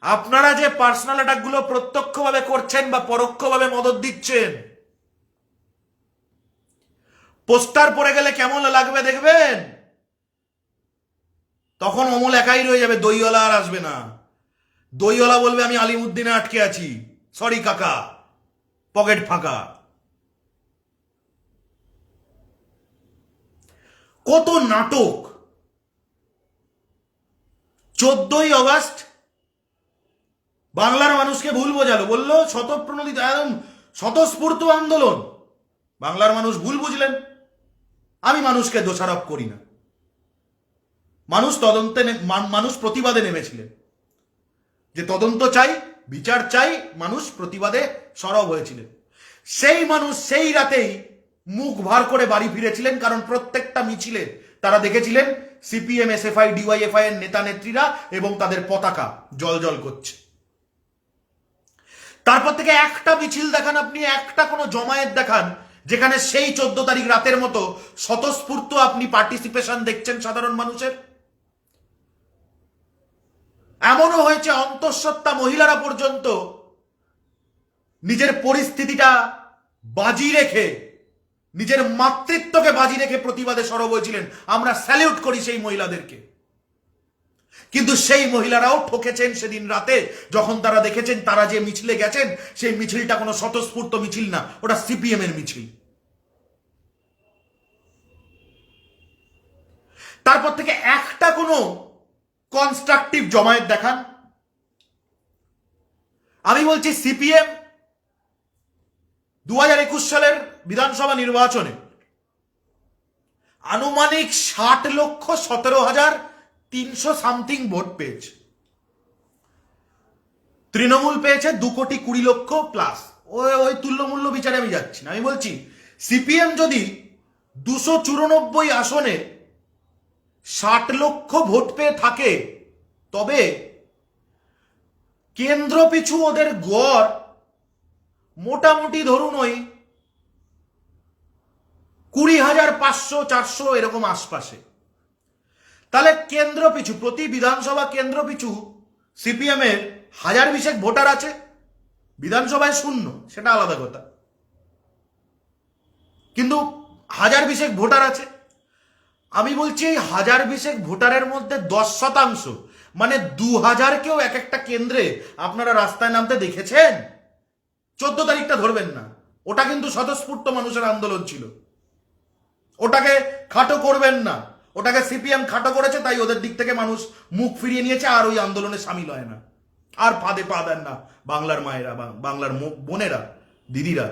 আপনারা যে পার্সোনাল অ্যাটাক গুলো প্রত্যক্ষভাবে করছেন বা পরোক্ষভাবে মদত দিচ্ছেন, পোস্টার পড়ে গেলে কেমন লাগবে দেখবেন। তখন অমল একাই রয়ে যাবে, দইওয়ালা আর আসবে না। দইওয়ালা বলবে আমি আলিমুদ্দিনে আটকে আছি, সরি কাকা, পকেট ফাঁকা। কত নাটক! 14ই অগস্ট বাংলার মানুষকে ভুল বোঝালো, বললো স্বতঃপ্রণোদিত একদম স্বতঃস্ফূর্ত আন্দোলন। বাংলার মানুষ ভুল বুঝলেন। আমি মানুষকে দোষারোপ করি না, মানুষ প্রতিবাদে নেমেছিলেন, যে তদন্ত চাই, বিচার চাই, মানুষ প্রতিবাদে সরব হয়েছিলেন। সেই মানুষ সেই রাতেই মুখ ভার করে বাড়ি ফিরেছিলেন, কারণ প্রত্যেকটা মিছিলে তারা দেখেছিলেন সিপিএম, এসএফআই, ডিওয়াইএফআই এর নেতা নেত্রীরা এবং তাদের পতাকা জল করছে। তারপর থেকে একটা মিছিল দেখান আপনি, একটা কোনো জমায়েত দেখান যেখানে সেই 14 তারিখ রাতের মতো স্বতঃস্ফূর্ত আপনি পার্টিসিপেশন দেখছেন সাধারণ মানুষের। এমনও হয়েছে অন্তঃসত্ত্বা মহিলারা পর্যন্ত নিজের পরিস্থিতিটা বাজি রেখে, নিজের মাতৃত্বকে বাজি রেখে প্রতিবাদে সরব হয়েছিলেন। আমরা স্যালিউট করি সেই মহিলাদেরকে। কিন্তু সেই মহিলারাও ঠকেছেন সেদিন রাতে, যখন তারা দেখেছেন তারা যে মিছিলে গেছেন সেই মিছিলটা কোনো স্বতঃস্ফূর্ত মিছিল না, ওটা সিপিএম এর মিছিল। তারপর থেকে একটা কোনো কনস্ট্রাকটিভ জমায়েত দেখান। আমি বলছি সিপিএম 2021 সালের বিধানসভা নির্বাচনে আনুমানিক 60,17,300 সামথিং ভোট পেয়েছে। তৃণমূল পেয়েছে 2,20,00,000 প্লাস। ওই তুল্যমূল্য বিচারে আমি যাচ্ছি না। আমি বলছি সিপিএম যদি 294 আসনে 60 লক্ষ ভোট পেয়ে থাকে, তবে কেন্দ্র পিছু ওদের গড় মোটামুটি ধরুন ওই 20,500-400 এরকম আশপাশে। তাহলে কেন্দ্র পিছু, প্রতি বিধানসভা কেন্দ্র পিছু সিপিএম এর 1000 ভোটার আছে। বিধানসভায় শূন্য, সেটা আলাদা কথা, কিন্তু 1000 ভোটার আছে। আমি বলছি এই 1020 ভোটারের মধ্যে 10%, মানে 2000কেও এক একটা কেন্দ্রে আপনারা রাস্তায় নামতে দেখেছেন? 14 তারিখটা ধরবেন না, ওটা কিন্তু স্বতঃস্ফূর্ত মানুষের আন্দোলন ছিল, ওটাকে খাটো করবেন না। ওটাকে সিপিএম খাটো করেছে, তাই ওদের দিক থেকে মানুষ মুখ ফিরিয়ে নিয়েছে, আর ওই আন্দোলনে সামিল হয় না, আর ফাঁদে পা দেন না বাংলার মায়েরা, বাংলার বোনেরা, দিদিরা।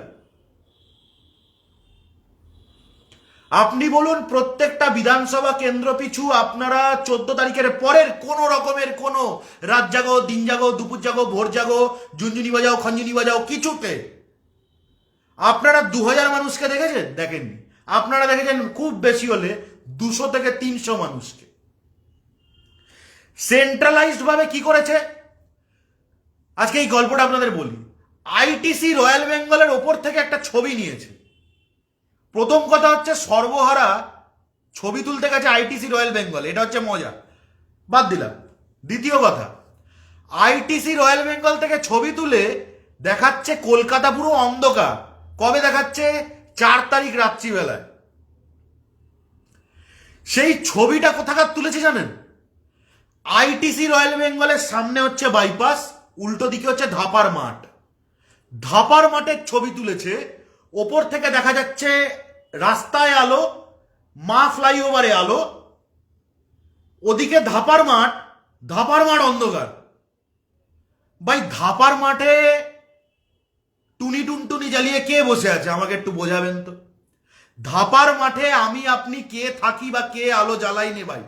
আপনি বলুন, প্রত্যেকটা বিধানসভা কেন্দ্র পিছু আপনারা 14 তারিখের পরের কোন রকমের কোন রাত জাগো, দিন জাগো, দুপুর জাগো, ভোর জাগো, ঝুনঝুনি বাজাও, খঞ্জুনি বাজাও, কিছুতে আপনারা 2000 মানুষকে দেখেছেন? দেখেননি। আপনারা দেখেছেন খুব বেশি হলে 200 থেকে 300 মানুষকে। সেন্ট্রালাইজড ভাবে কি করেছে, আজকে এই গল্পটা আপনাদের বলি। আইটিসি রয়্যাল বেঙ্গলের ওপর থেকে একটা ছবি নিয়েছে। প্রথম কথা হচ্ছে, সর্বহারা ছবি তুলতে গেছে আইটিসি রয়্যাল বেঙ্গল, এটা হচ্ছে মজা, বাদ দিলাম। দ্বিতীয় কথা, আইটিসি রয়্যাল বেঙ্গল থেকে ছবি তুলে দেখাচ্ছে কলকাতা পুরো অন্ধকার। কবে দেখাচ্ছে? 4 তারিখ রাত্রিবেলায়। সেই ছবিটা কোথাকার তুলেছে জানেন? আইটিসি রয়্যাল বেঙ্গলের সামনে হচ্ছে বাইপাস, উল্টো দিকে হচ্ছে ধাপার মাঠ। ধাপার মাঠের ছবি তুলেছে, ওপর থেকে দেখা যাচ্ছে রাস্তায় আলো, মা ফ্লাইওভারে আলো, ওদিকে ধাপার মাঠ, ধাপার মাঠ অন্ধকার। ভাই, ধাপার মাঠে টুনি টুনটুনি জ্বালিয়ে কে বসে আছে আমাকে একটু বোঝাবেন তো? ধাপার মাঠে আমি আপনি কে থাকি বা কে আলো জ্বালাই নে ভাই?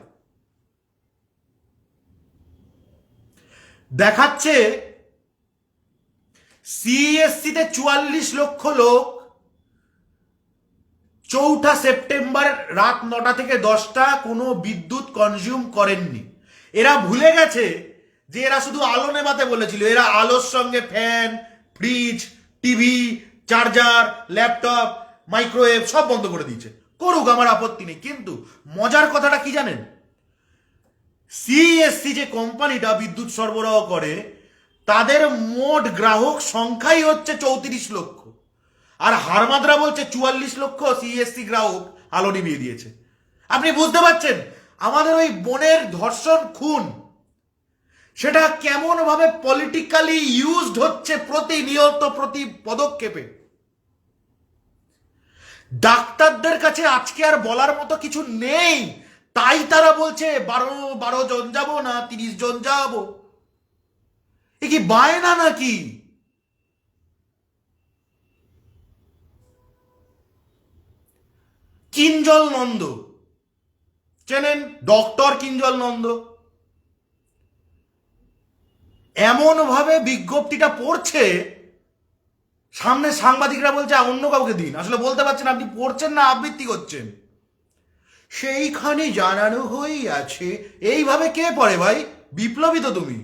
দেখাচ্ছে সিএসসি তে 44 লক্ষ লোক 4 সেপ্টেম্বর রাত 9টা থেকে 10টা কোনো বিদ্যুৎ কনজিউম করেননি। এরা ভুলে গেছে যে এরা শুধু আলো নেভাতে বলেছিল, এরা আলোর সঙ্গে fan, fridge, TV, charger, laptop, microwave সব বন্ধ করে দিয়েছে। করুক, আমার আপত্তি নেই, কিন্তু মজার কথাটা কি জানেন? সিএসসি যে কোম্পানিটা বিদ্যুৎ সরবরাহ করে, তাদের মোট গ্রাহক সংখ্যাই হচ্ছে 34 লক্ষ, আর হারমাদরা বলছে 44 লক্ষ সিএসসি গ্রাহক আলো নিভিয়ে দিয়েছে। আপনি বুঝতে পারছেন আমাদের ওই বোনের ধর্ষণ, খুন, সেটা কেমন ভাবে পলিটিক্যালি ইউজড হচ্ছে প্রতিনিয়ত, প্রতি পদক্ষেপে। ডাক্তারদের কাছে আজকে আর বলার মতো কিছু নেই, তাই তারা বলছে 12 জন যাবো না 30 জন যাবো। এ কি বায়না নাকি? কিঞ্জল নন্দ চেনেন? ডক্টর কিঞ্জল নন্দ এমন ভাবে বিজ্ঞপ্তিটা পড়ছে, সামনে সাংবাদিকরা বলছে অন্য কাউকে দিন, আসলে বলতে পারছেন আপনি পড়ছেন না আবৃত্তি করছেন। সেইখানে জানানো হয়ে আছে, এইভাবে কে পড়ে ভাই? বিপ্লবী তো তুমি,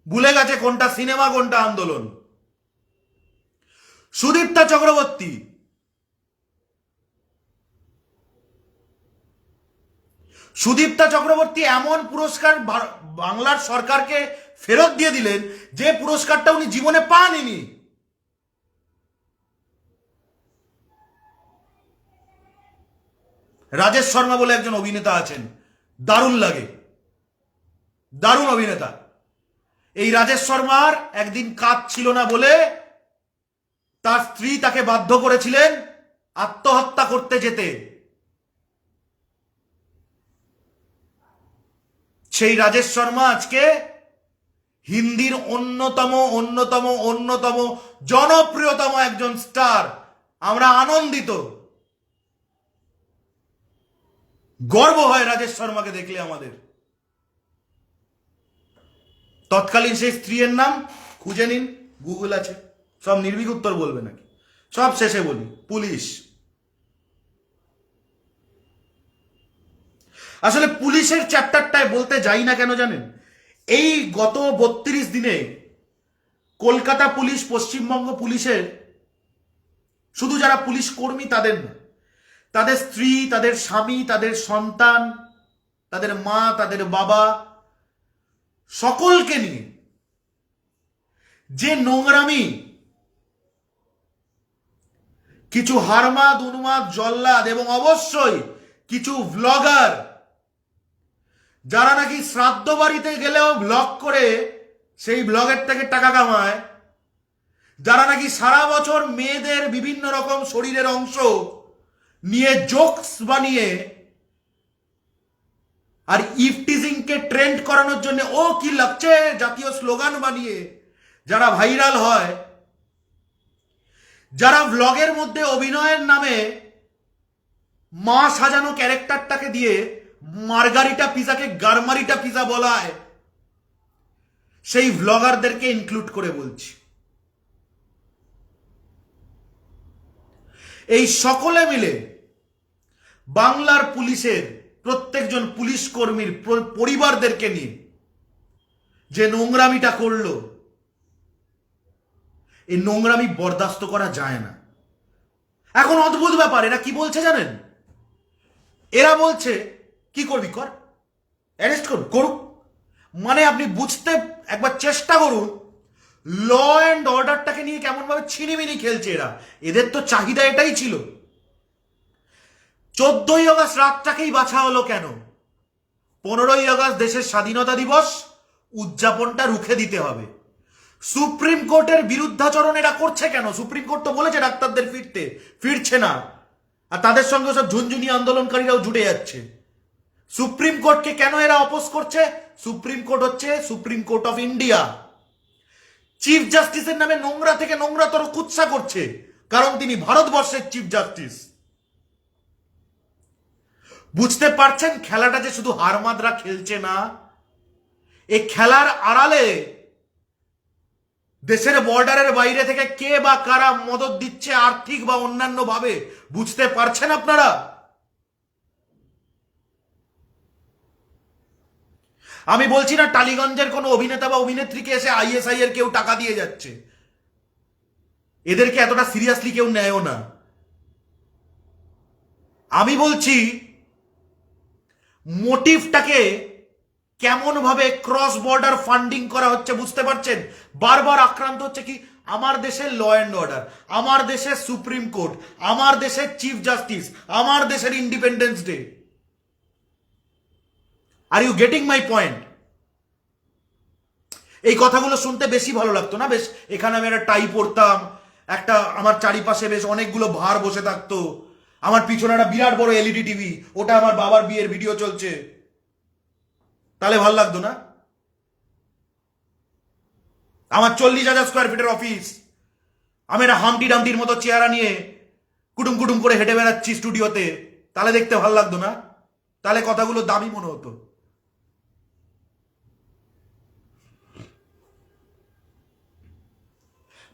ভুলে গেছে কোনটা সিনেমা কোনটা আন্দোলন। সুদীপ্তা চক্রবর্তী, সুদীপ্তা চক্রবর্তী এমন পুরস্কার বাংলার সরকারকে ফেরত দিয়ে দিলেন যে পুরস্কারটা উনি জীবনে পাননি। রাজেশ শর্মা বলে একজন অভিনেতা আছেন, দারুণ লাগে, দারুণ অভিনেতা। এই রাজেশ শর্মার একদিন কাজ ছিল না বলে তার স্ত্রী তাকে বাধ্য করেছিলেন আত্মহত্যা করতে যেতে। সেই রাজেশ শর্মা আজকে হিন্দির অন্যতম অন্যতম অন্যতম জনপ্রিয়তম একজন স্টার। আমরা আনন্দিত, গর্ব হয় রাজেশ শর্মাকে দেখলে আমাদের। তৎকালীন সেই স্ত্রীর নাম খুঁজে নিন, গুগল আছে, সব নির্ভীক উত্তর বলবে নাকি? সব শেষে বলি, পুলিশ। আসলে পুলিশের চ্যাপ্টারটায় বলতে যাই না কেন জানেন? এই গত 32 দিনে কলকাতা পুলিশ, পশ্চিমবঙ্গ পুলিশের শুধু যারা পুলিশ কর্মী তাদের না, তাদের স্ত্রী, তাদের স্বামী, তাদের সন্তান, তাদের মা, তাদের বাবা, সকলকে নিয়ে যে নোংরামি কিছু হারমাদ, উন্মাদ, জল্লাদ এবং অবশ্যই কিছু ভ্লগার যারা নাকি শ্রাদ্ধ বাড়িতে গেলেও ব্লগ করে সেই ব্লগের থেকে টাকা কামায়, যারা নাকি সারা বছর মেয়েদের বিভিন্ন রকম শরীরের অংশ নিয়ে জোকস বানিয়ে আর ইফটিজিংকে ট্রেন্ড করানোর জন্য ও কি লাগছে জাতীয় স্লোগান বানিয়ে যারা ভাইরাল হয়, যারা ব্লগের মধ্যে অভিনয়ের নামে মা সাজানো ক্যারেক্টারটাকে দিয়ে মার্গারিটা পিজাকে গারমারিটা পিজা বলায়, সেই ব্লগারদেরকে ইনক্লুড করে বলছি। এই সকলে মিলে বাংলার পুলিশের প্রত্যেকজন পুলিশ কর্মীর পরিবারদেরকে নিয়ে যে নোংরামিটা করলো, এই নোংরামি বরদাস্ত করা যায় না। এখন অদ্ভুত ব্যাপার, এরা কি বলছে জানেন? এরা বলছে কি করবি কর, অ্যারেস্ট করুন, করুক। মানে আপনি বুঝতে একবার চেষ্টা করুন, ল অ্যান্ড অর্ডারটাকে নিয়ে কেমন ভাবে ছিনিমিনি খেলছে এরা। এদের তো চাহিদা এটাই ছিল। 14ই আগস্ট রাতটাকেই বাছা হলো কেন? 15ই আগস্ট দেশের স্বাধীনতা দিবস উদযাপনটা রুখে দিতে হবে। সুপ্রিম কোর্টের বিরুদ্ধাচরণ এরা করছে কেন? সুপ্রিম কোর্ট তো বলেছে ডাক্তারদের ফিরছে না, আর তাদের সঙ্গে সব ঝুনঝুনি আন্দোলনকারীরাও জুড়ে যাচ্ছে। সুপ্রিম কোর্টকে কেন এরা অপোজ করছে? সুপ্রিম কোর্ট হচ্ছে supreme court of India. Chief জাস্টিসের নামে নোংরা থেকে নোংরাতর কুৎসা করছে, কারণ তিনি ভারতবর্ষের চিফ জাস্টিস। বুঝতে পারছেন খেলাটা যে শুধু হারমাদরা খেলছে না, এই খেলার আড়ালে দেশের বর্ডারের বাইরে থেকে কে বা কারা মদত দিচ্ছে আর্থিক বা অন্যান্য ভাবে, বুঝতে পারছেন আপনারা? আমি বলছি না টালিগঞ্জের কোনো অভিনেতা বা অভিনেত্রীকে এসে আইএসআই এর কেউ টাকা দিয়ে যাচ্ছে, এদেরকে এতটা সিরিয়াসলি কেউ নেয়ও না। আমি বলছি মোটিভটাকে কেমন ভাবে ক্রস বর্ডার ফান্ডিং করা হচ্ছে বুঝতে পারছেন? বারবার আক্রান্ত হচ্ছে কি আমার দেশের ল অ্যান্ড অর্ডার, আমার দেশের সুপ্রিম কোর্ট, আমার দেশের চিফ জাস্টিস, আমার দেশের independence day. Are you getting my point? এই কথাগুলো শুনতে বেশি ভালো লাগতো না? বেশ এখানে আমি একটা টাই পরতাম, একটা আমার চারিপাশে বেশ অনেকগুলো ভার বসে থাকতো, আমার পিছনে একটা বিরাট বড় এলইডি টিভি, ওটা আমার বাবার বিয়ের ভিডিও চলছে, তাহলে ভালো লাগতো না? আমার 40,000 স্কোয়ার ফিটের অফিস, আমি একটা হামটি ডামটির মতো চেহারা নিয়ে কুটুম কুটুম করে হেঁটে বেড়াচ্ছি স্টুডিওতে, তাহলে দেখতে ভালো লাগতো না? তাহলে কথাগুলো দামি মনে হতো।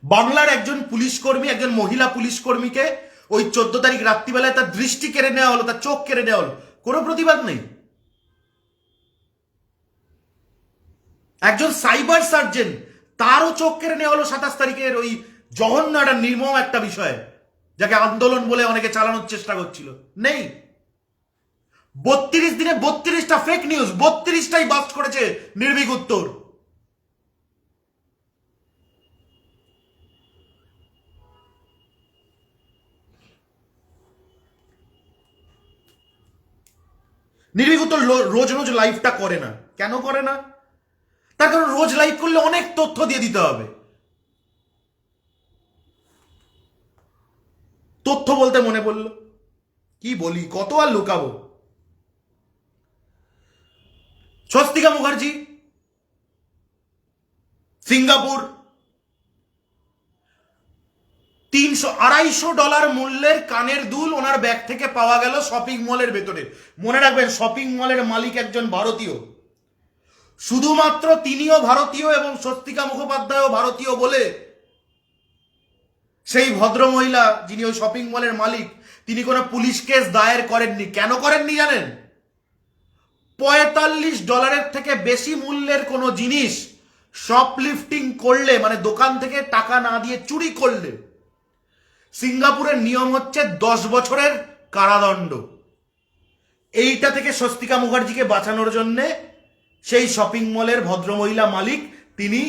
বাংলার একজন পুলিশ কর্মী, একজন মহিলা পুলিশ কর্মীকে ওই 14 তারিখ রাত্রিবেলায় তার দৃষ্টি কেড়ে নেওয়া হলো, তার চোখ কেড়ে নেওয়া হলো, কোনো প্রতিবাদ নেই। একজন সাইবার সার্জন, তারও চোখ কেড়ে নেওয়া হলো 27 তারিখের ওই জঘন্য একটা নির্মম একটা বিষয়, যাকে আন্দোলন বলে অনেকে চালানোর চেষ্টা করছিল। নেই। 32 দিনে 32টা ফেক নিউজ, 32টাই বাস্ট করেছে নির্ভীক উত্তর। নির্ভীক উত্তর রোজ রোজ লাইভটা করে না। কেন করে না? তার কারণ রোজ লাইভ করলে অনেক তথ্য দিয়ে দিতে হবে। তথ্য বলতে মনে পড়ল, কি বলি, কত আর লুকাবো। স্বস্তিকা মুখার্জি সিঙ্গাপুর, $250 মূল্যের কানের দুল ওনার ব্যাগ থেকে পাওয়া গেল শপিং মলের ভেতরে। মনে রাখবেন শপিং মলের মালিক একজন ভারতীয়, শুধুমাত্র তিনিও ভারতীয় এবং স্বস্তিকা মুখোপাধ্যায়ও ভারতীয় বলে সেই ভদ্রমহিলা যিনি ওই শপিং মলের মালিক, তিনি কোনো পুলিশ কেস দায়ের করেননি। কেন করেননি জানেন? $45 থেকে বেশি মূল্যের কোনো জিনিস শপলিফটিং করলে, মানে দোকান থেকে টাকা না দিয়ে চুরি করলে, সিঙ্গাপুরের নিয়ম হচ্ছে 10 বছরের কারাদণ্ড। এইটা থেকে স্বস্তিকা মুখার্জিকে বাঁচানোর জন্যে সেই শপিং মলের ভদ্রমহিলা মালিক তিনি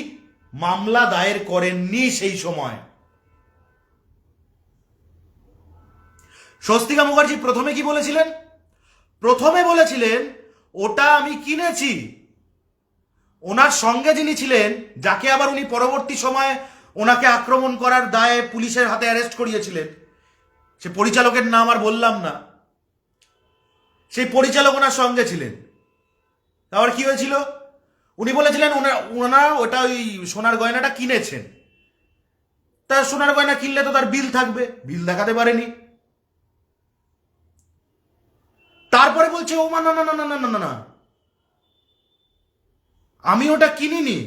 মামলা দায়ের করেননি সেই সময়। স্বস্তিকা মুখার্জি প্রথমে কি বলেছিলেন? প্রথমে বলেছিলেন ওটা আমি কিনেছি। ওনার সঙ্গে যিনি ছিলেন, যাকে আবার উনি পরবর্তী সময়ে ওনাকে আক্রমণ করার দায়ে পুলিশের হাতে অ্যারেস্ট করিয়েছিলেন, সে পরিচালকের নাম আর বললাম না, সেই পরিচালক ওনার সঙ্গে ছিলেন। আবার কি হয়েছিল, উনি বলেছিলেন ওনারা ওটা ওই সোনার গয়নাটা কিনেছেন। তা সোনার গয়না কিনলে তো তার বিল থাকবে, বিল দেখাতে পারেনি। তারপরে বলছে ও মা না না না না না না না, আমি ওটা কিনিনি,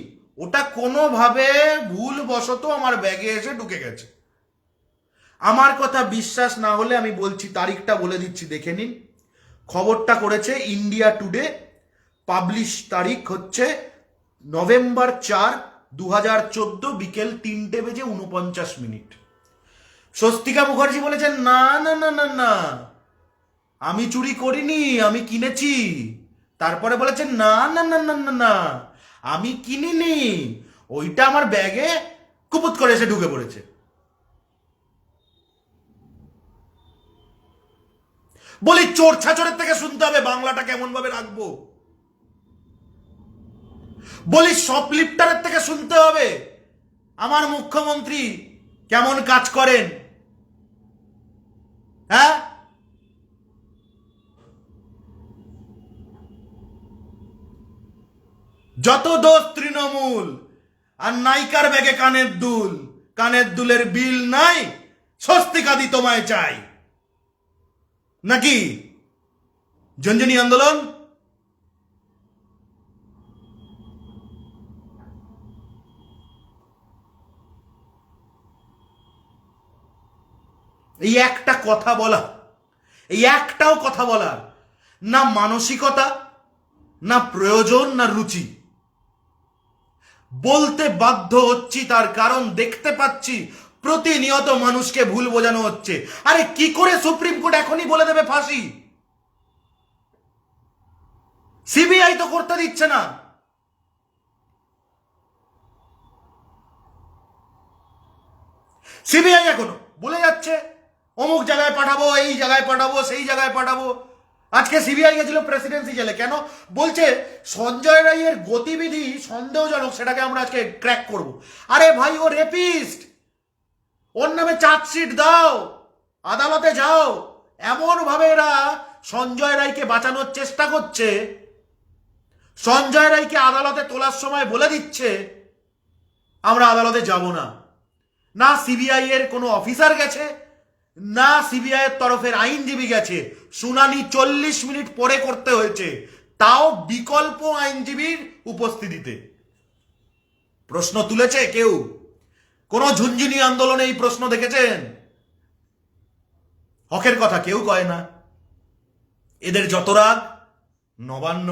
ওটা কোনোভাবে ভুলবশত আমার ব্যাগে এসে ঢুকে গেছে। আমার কথা বিশ্বাস না হলে আমি বলছি, তারিখটা বলে দিচ্ছি, দেখে নিন। খবরটা করেছে ইন্ডিয়া টুডে, পাবলিশ তারিখ হচ্ছে নভেম্বর 4, 2014, বিকেল 3:49। স্বস্তিকা মুখার্জি বলেছেন না না না না না, আমি চুরি করিনি, আমি কিনেছি। তারপরে বলেছেন না না না না না না, আমি কিনিনি, ওইটা আমার ব্যাগে কুপুত করে এসে ঢুকে পড়েছে। বলি চোর ছাচরের থেকে শুনতে হবে বাংলাটা কেমন ভাবে রাখবো। বলি শপলিফটারের থেকে শুনতে হবে আমার মুখ্যমন্ত্রী কেমন কাজ করেন। হ্যাঁ, যত দোষ তৃণমূল, আর নাইকার ব্যাগে কানের দুল, কানের দুলের বিল নাই, স্বস্তিকাদি তোমায় চাই নাকি? ঝুনঝুনি আন্দোলন। এই একটা কথা বলা, এই একটাও কথা বলা, না মানসিকতা, না প্রয়োজন, না রুচি। বলতে বাধ্য হচ্ছি, তার কারণ দেখতে পাচ্ছি প্রতিনিয়ত মানুষকে ভুল বোঝানো হচ্ছে। আরে কি করে সুপ্রিম কোর্ট এখনই বলে দেবে ফাঁসি? সিবিআই তো করতে দিচ্ছে না। সিবিআই এখনো বলে যাচ্ছে অমুক জায়গায় পাঠাবো, এই জায়গায় পাঠাবো, সেই জায়গায় পাঠাবো। আজকে সিবিআই গেছিল প্রেসিডেন্সি জেলে, কেন? বলছে সঞ্জয় রায়ের গতিবিধি সন্দেহজনক, সেটাকে আমরা আজকে ক্র্যাক করব। আরে ভাই, ও রেপিস্ট, ওর নামে চার্জশিট দাও, আদালতে যাও। এমন ভাবে এরা সঞ্জয় রায়কে বাঁচানোর চেষ্টা করছে, সঞ্জয় রায়কে আদালতে তোলার সময় বলে দিচ্ছে আমরা আদালতে যাব না। না সিবিআই এর কোনো অফিসার গেছে, না সিবিআই এর তরফের আইনজীবী গেছে, শুনানি 40 মিনিট পরে করতে হয়েছে, তাও বিকল্প আইনজীবীর উপস্থিতিতে। প্রশ্ন তুলেছে কেউ? কোন ঝুনঝুনি আন্দোলনে এই প্রশ্ন দেখেছেন? হকের কথা কেউ কয় না। এদের যত রাগ নবান্ন,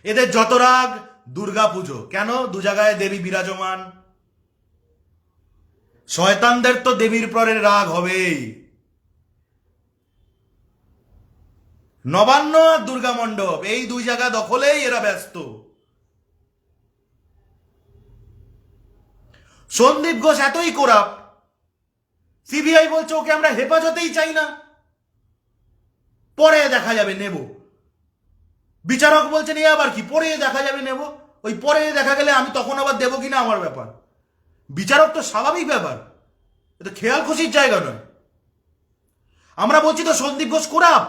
এদের যত রাগ দুর্গাপুজো। কেন? দু জায়গায় দেবী বিরাজমান, শয়তানদের তো দেবীর পরে রাগ হবেই। নবান্ন আর দুর্গা মণ্ডপ, এই দুই জায়গা দখলেই এরা ব্যস্ত। সন্দীপ ঘোষ এতই কোরাপ, সিবিআই বলছে ওকে আমরা হেফাজতেই চাই না, পরে দেখা যাবে নেব। বিচারক বলছেন এ আবার কি, পরে দেখা যাবে নেব। ওই পরে দেখা গেলে আমি তখন আবার দেবো কিনা আমার ব্যাপার। বিচারক তো স্বাভাবিক ব্যাপার, এটা খেয়াল খুশির জায়গা নয়। আমরা বলছি তো সন্দীপ ঘোষ কোরাপ,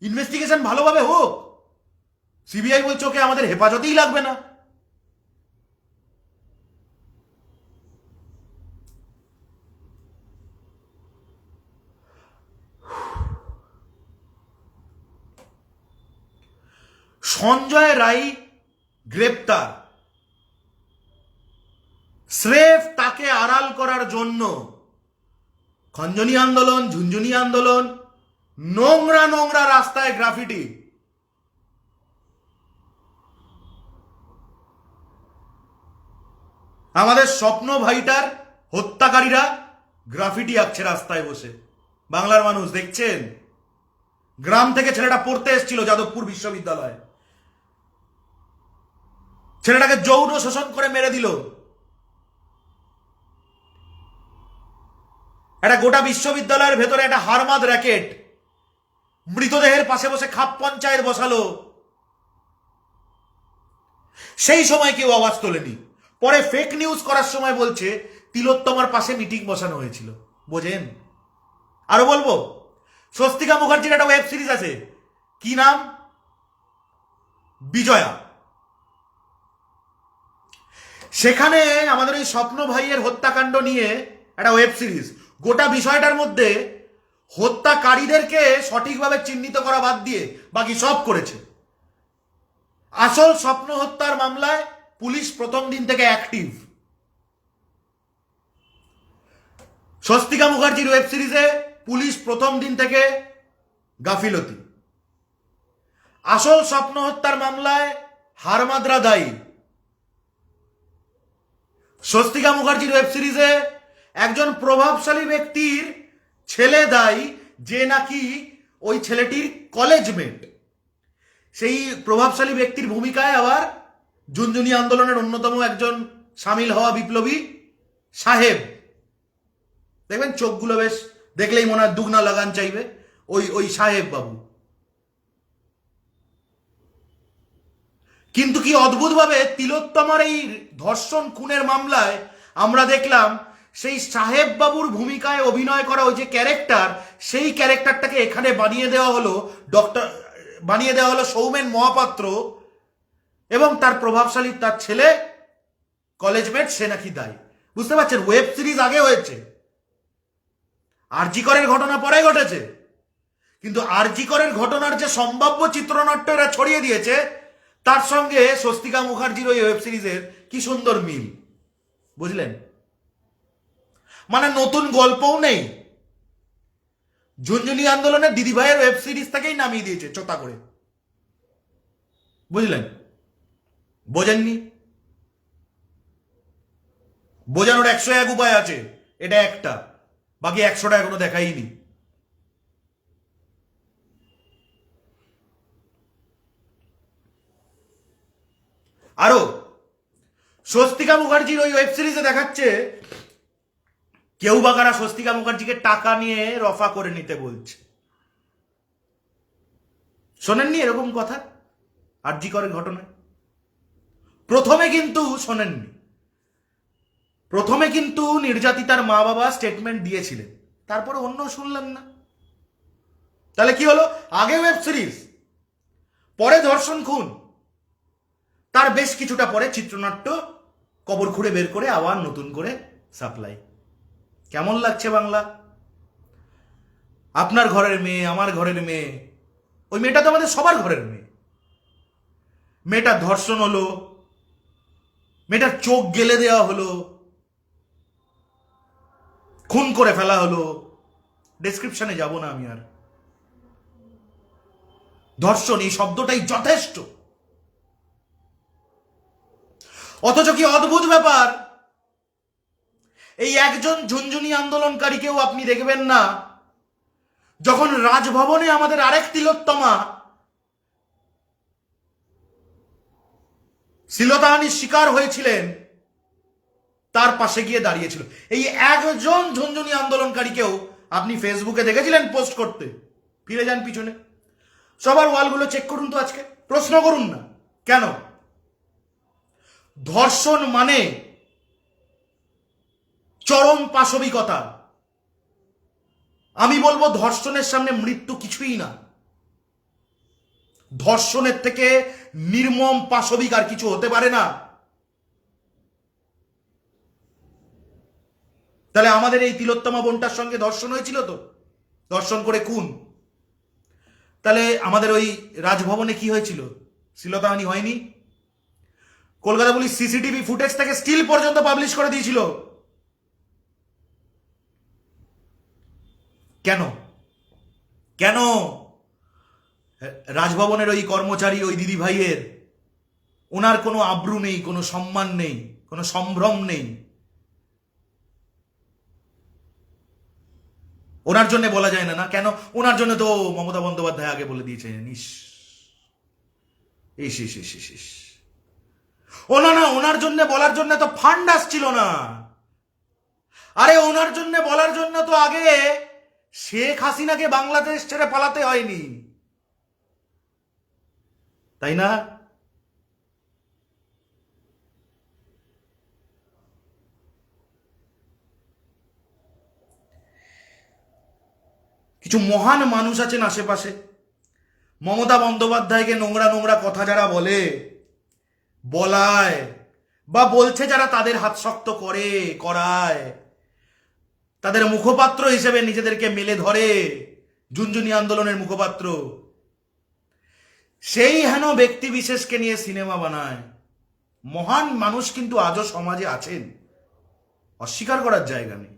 ইনভেস্টিগেশন ভালোভাবে হোক। সিবিআই বলছে ওকে আমাদের হেফাজতেই লাগবে না। সঞ্জয় রায় গ্রেপ্তার, স্রেফ তাকে আড়াল করার জন্য খঞ্জনি আন্দোলন, ঝুনঝুনি আন্দোলন, নোংরা নোংরা রাস্তায় গ্রাফিটি। আমাদের স্বপ্ন ভাইটার হত্যাকারীরা গ্রাফিটি আঁকছে রাস্তায় বসে। বাংলার মানুষ দেখছেন, গ্রাম থেকে ছেলেটা পড়তে এসেছিল যাদবপুর বিশ্ববিদ্যালয়ে, ছেলেটাকে যৌন শোষণ করে মেরে দিল। একটা গোটা বিশ্ববিদ্যালয়ের ভেতরে একটা হারমাদ র্যাকেট, মৃতদেহের পাশে বসে খাপ পঞ্চায়েত বসালো, সেই সময় কেউ আওয়াজ তোলেনি। পরে ফেক নিউজ করার সময় বলছে তিলোত্তমার পাশে মিটিং বসানো হয়েছিল। বোঝেন? আরো বলবো, স্বস্তিকা মুখার্জির একটা ওয়েব সিরিজ আছে, কি নাম, বিজয়া। সেখানে আমাদের ওই স্বপ্ন ভাইয়ের হত্যাকাণ্ড নিয়ে একটা ওয়েব সিরিজ। গোটা বিষয়টার মধ্যে হত্যাকারীদেরকে সঠিকভাবে চিহ্নিত করা বাদ দিয়ে বাকি সব করেছে। আসল স্বপ্ন হত্যার মামলায় পুলিশ প্রথম দিন থেকে অ্যাক্টিভ। স্বস্তিকা মুখার্জির ওয়েব সিরিজে পুলিশ প্রথম দিন থেকে গাফিলতি। আসল স্বপ্ন হত্যার মামলায় হারমাদরা দায়ী। স্বস্তিকা মুখার্জির ওয়েব সিরিজে একজন প্রভাবশালী ব্যক্তির ছেলে দায়ী, যে নাকি ওই ছেলেটির কলেজমেট। সেই প্রভাবশালী ব্যক্তির ভূমিকায় আবার ঝুনঝুনি আন্দোলনের অন্যতম একজন সামিল হওয়া বিপ্লবী সাহেব। দেখবেন চোখগুলো বেশ দেখলেই মনে হয় দুগনা লাগান চাইবে, ওই সাহেব বাবু। কিন্তু কি অদ্ভুতভাবে তিলোত্তমার এই ধর্ষণ খুনের মামলায় আমরা দেখলাম সেই সাহেব বাবুর ভূমিকায় অভিনয় করা ওই যে ক্যারেক্টার, সেই ক্যারেক্টারটাকে এখানে বানিয়ে দেওয়া হলো সৌমেন মহাপাত্র, এবং তার প্রভাবশালী তার ছেলে কলেজমেট, সে নাকি দায়ী। বুঝতে পারছেন? ওয়েব সিরিজ আগে হয়েছে, আরজি করের ঘটনা পরে ঘটেছে, কিন্তু আরজি করের ঘটনার যে সম্ভাব্য চিত্রনাট্য এরা ছড়িয়ে দিয়েছে, তার সঙ্গে স্বস্তিকা মুখার্জির ওই ওয়েব সিরিজের কি সুন্দর মিল। বুঝলেন? মানে নতুন গল্পও নেই, ঝুনঝুনি আন্দোলনের দিদিভাইয়ের ওয়েব সিরিজ থেকেই নামিয়ে দিয়েছে চোতা করে। বুঝলেন? বোঝেননি? বোঝানোর 101 উপায় আছে, এটা একটা, বাকি 100টা এখনো দেখাইনি। আরো স্বস্তিকা মুখার্জির ওই ওয়েব সিরিজে দেখাচ্ছে কেউ বা কারা স্বস্তিকা মুখার্জিকে টাকা নিয়ে রফা করে নিতে বলছে। শোনেননি এরকম কথা আরজি করের ঘটনায়? প্রথমে কিন্তু শোনেননি, প্রথমে কিন্তু নির্যাতিতার মা বাবা স্টেটমেন্ট দিয়েছিলেন, তারপরে অন্য শুনলেন না। তাহলে কি হলো? আগে ওয়েব সিরিজ, পরে ধর্ষণ খুন, তার বেশ কিছুটা পরে চিত্রনাট্য কবর খুঁড়ে বের করে আবার নতুন করে সাপ্লাই। কেমন লাগছে বাংলা? আপনার ঘরের মেয়ে, আমার ঘরের মেয়ে, ওই মেয়েটা তো আমাদের সবার ঘরের মেয়ে। মেয়েটার ধর্ষণ হলো, মেয়েটার চোখ গেলে দেওয়া হলো, খুন করে ফেলা হলো, ডেসক্রিপশনে যাব না আমি আর। ধর্ষণ এই শব্দটাই যথেষ্ট। অথচ কি অদ্ভুত ব্যাপার, এই একজন ঝুনঝুনি আন্দোলনকারীকেও আপনি দেখবেন না যখন রাজভবনে আমাদের আরেক তিলোত্তমা শ্লীলতাহানির শিকার হয়েছিলেন, তার পাশে গিয়ে দাঁড়িয়েছিল। এই একজন ঝুনঝুনি আন্দোলনকারীকেও আপনি ফেসবুকে দেখেছিলেন পোস্ট করতে? ফিরে যান পিছনে, সবার ওয়ালগুলো চেক করুন তো, আজকে প্রশ্ন করুন না কেন। ধর্ষণ মানে চরম পাশবিকতা। আমি বলবো ধর্ষণের সামনে মৃত্যু কিছুই না। ধর্ষণের থেকে নির্মম পাশবিক আর কিছু হতে পারে না। তাহলে আমাদের এই তিলোত্তমা বোনটার সঙ্গে ধর্ষণ হয়েছিল তো, ধর্ষণ করে খুন। তাহলে আমাদের ওই রাজভবনে কি হয়েছিল? শ্লীলতাহানি হয়নি? কলকাতা পুলিশ সিসিটিভি ফুটেজ থেকে স্টিল পর্যন্ত পাবলিশ করে দিয়েছিল। কেন? কেন রাজভবনের ওই কর্মচারী, ওই দিদি ভাইয়ের, ওনার কোনো আব্রু নেই, কোনো সম্মান নেই, কোনো সম্ভ্রম নেই? ওনার জন্য বলা যায় না? না কেন? ওনার জন্য তো মমতা বন্দ্যোপাধ্যায় আগে বলে দিয়েছে। ও না, ওনার জন্য বলার জন্য তো ফান্ড আসছিল না। আরে ওনার জন্য বলার জন্য তো আগে শেখ হাসিনাকে বাংলাদেশ ছেড়ে পালাতে হয়নি, তাই না? কিছু মহান মানুষ আছেন আশেপাশে, মমতা বন্দ্যোপাধ্যায়কে নোংরা নোংরা কথা যারা বলে, বলায় বা বলছে, যারা তাদের হাত শক্ত করে করায়, তাদের মুখপাত্র হিসেবে নিজেদেরকে মেলে ধরে, ঝুনঝুনি আন্দোলনের মুখপাত্র, সেই হেন ব্যক্তি বিশেষকে নিয়ে সিনেমা বানায়। মহান মানুষ কিন্তু আজও সমাজে আছেন, অস্বীকার করার জায়গা নেই।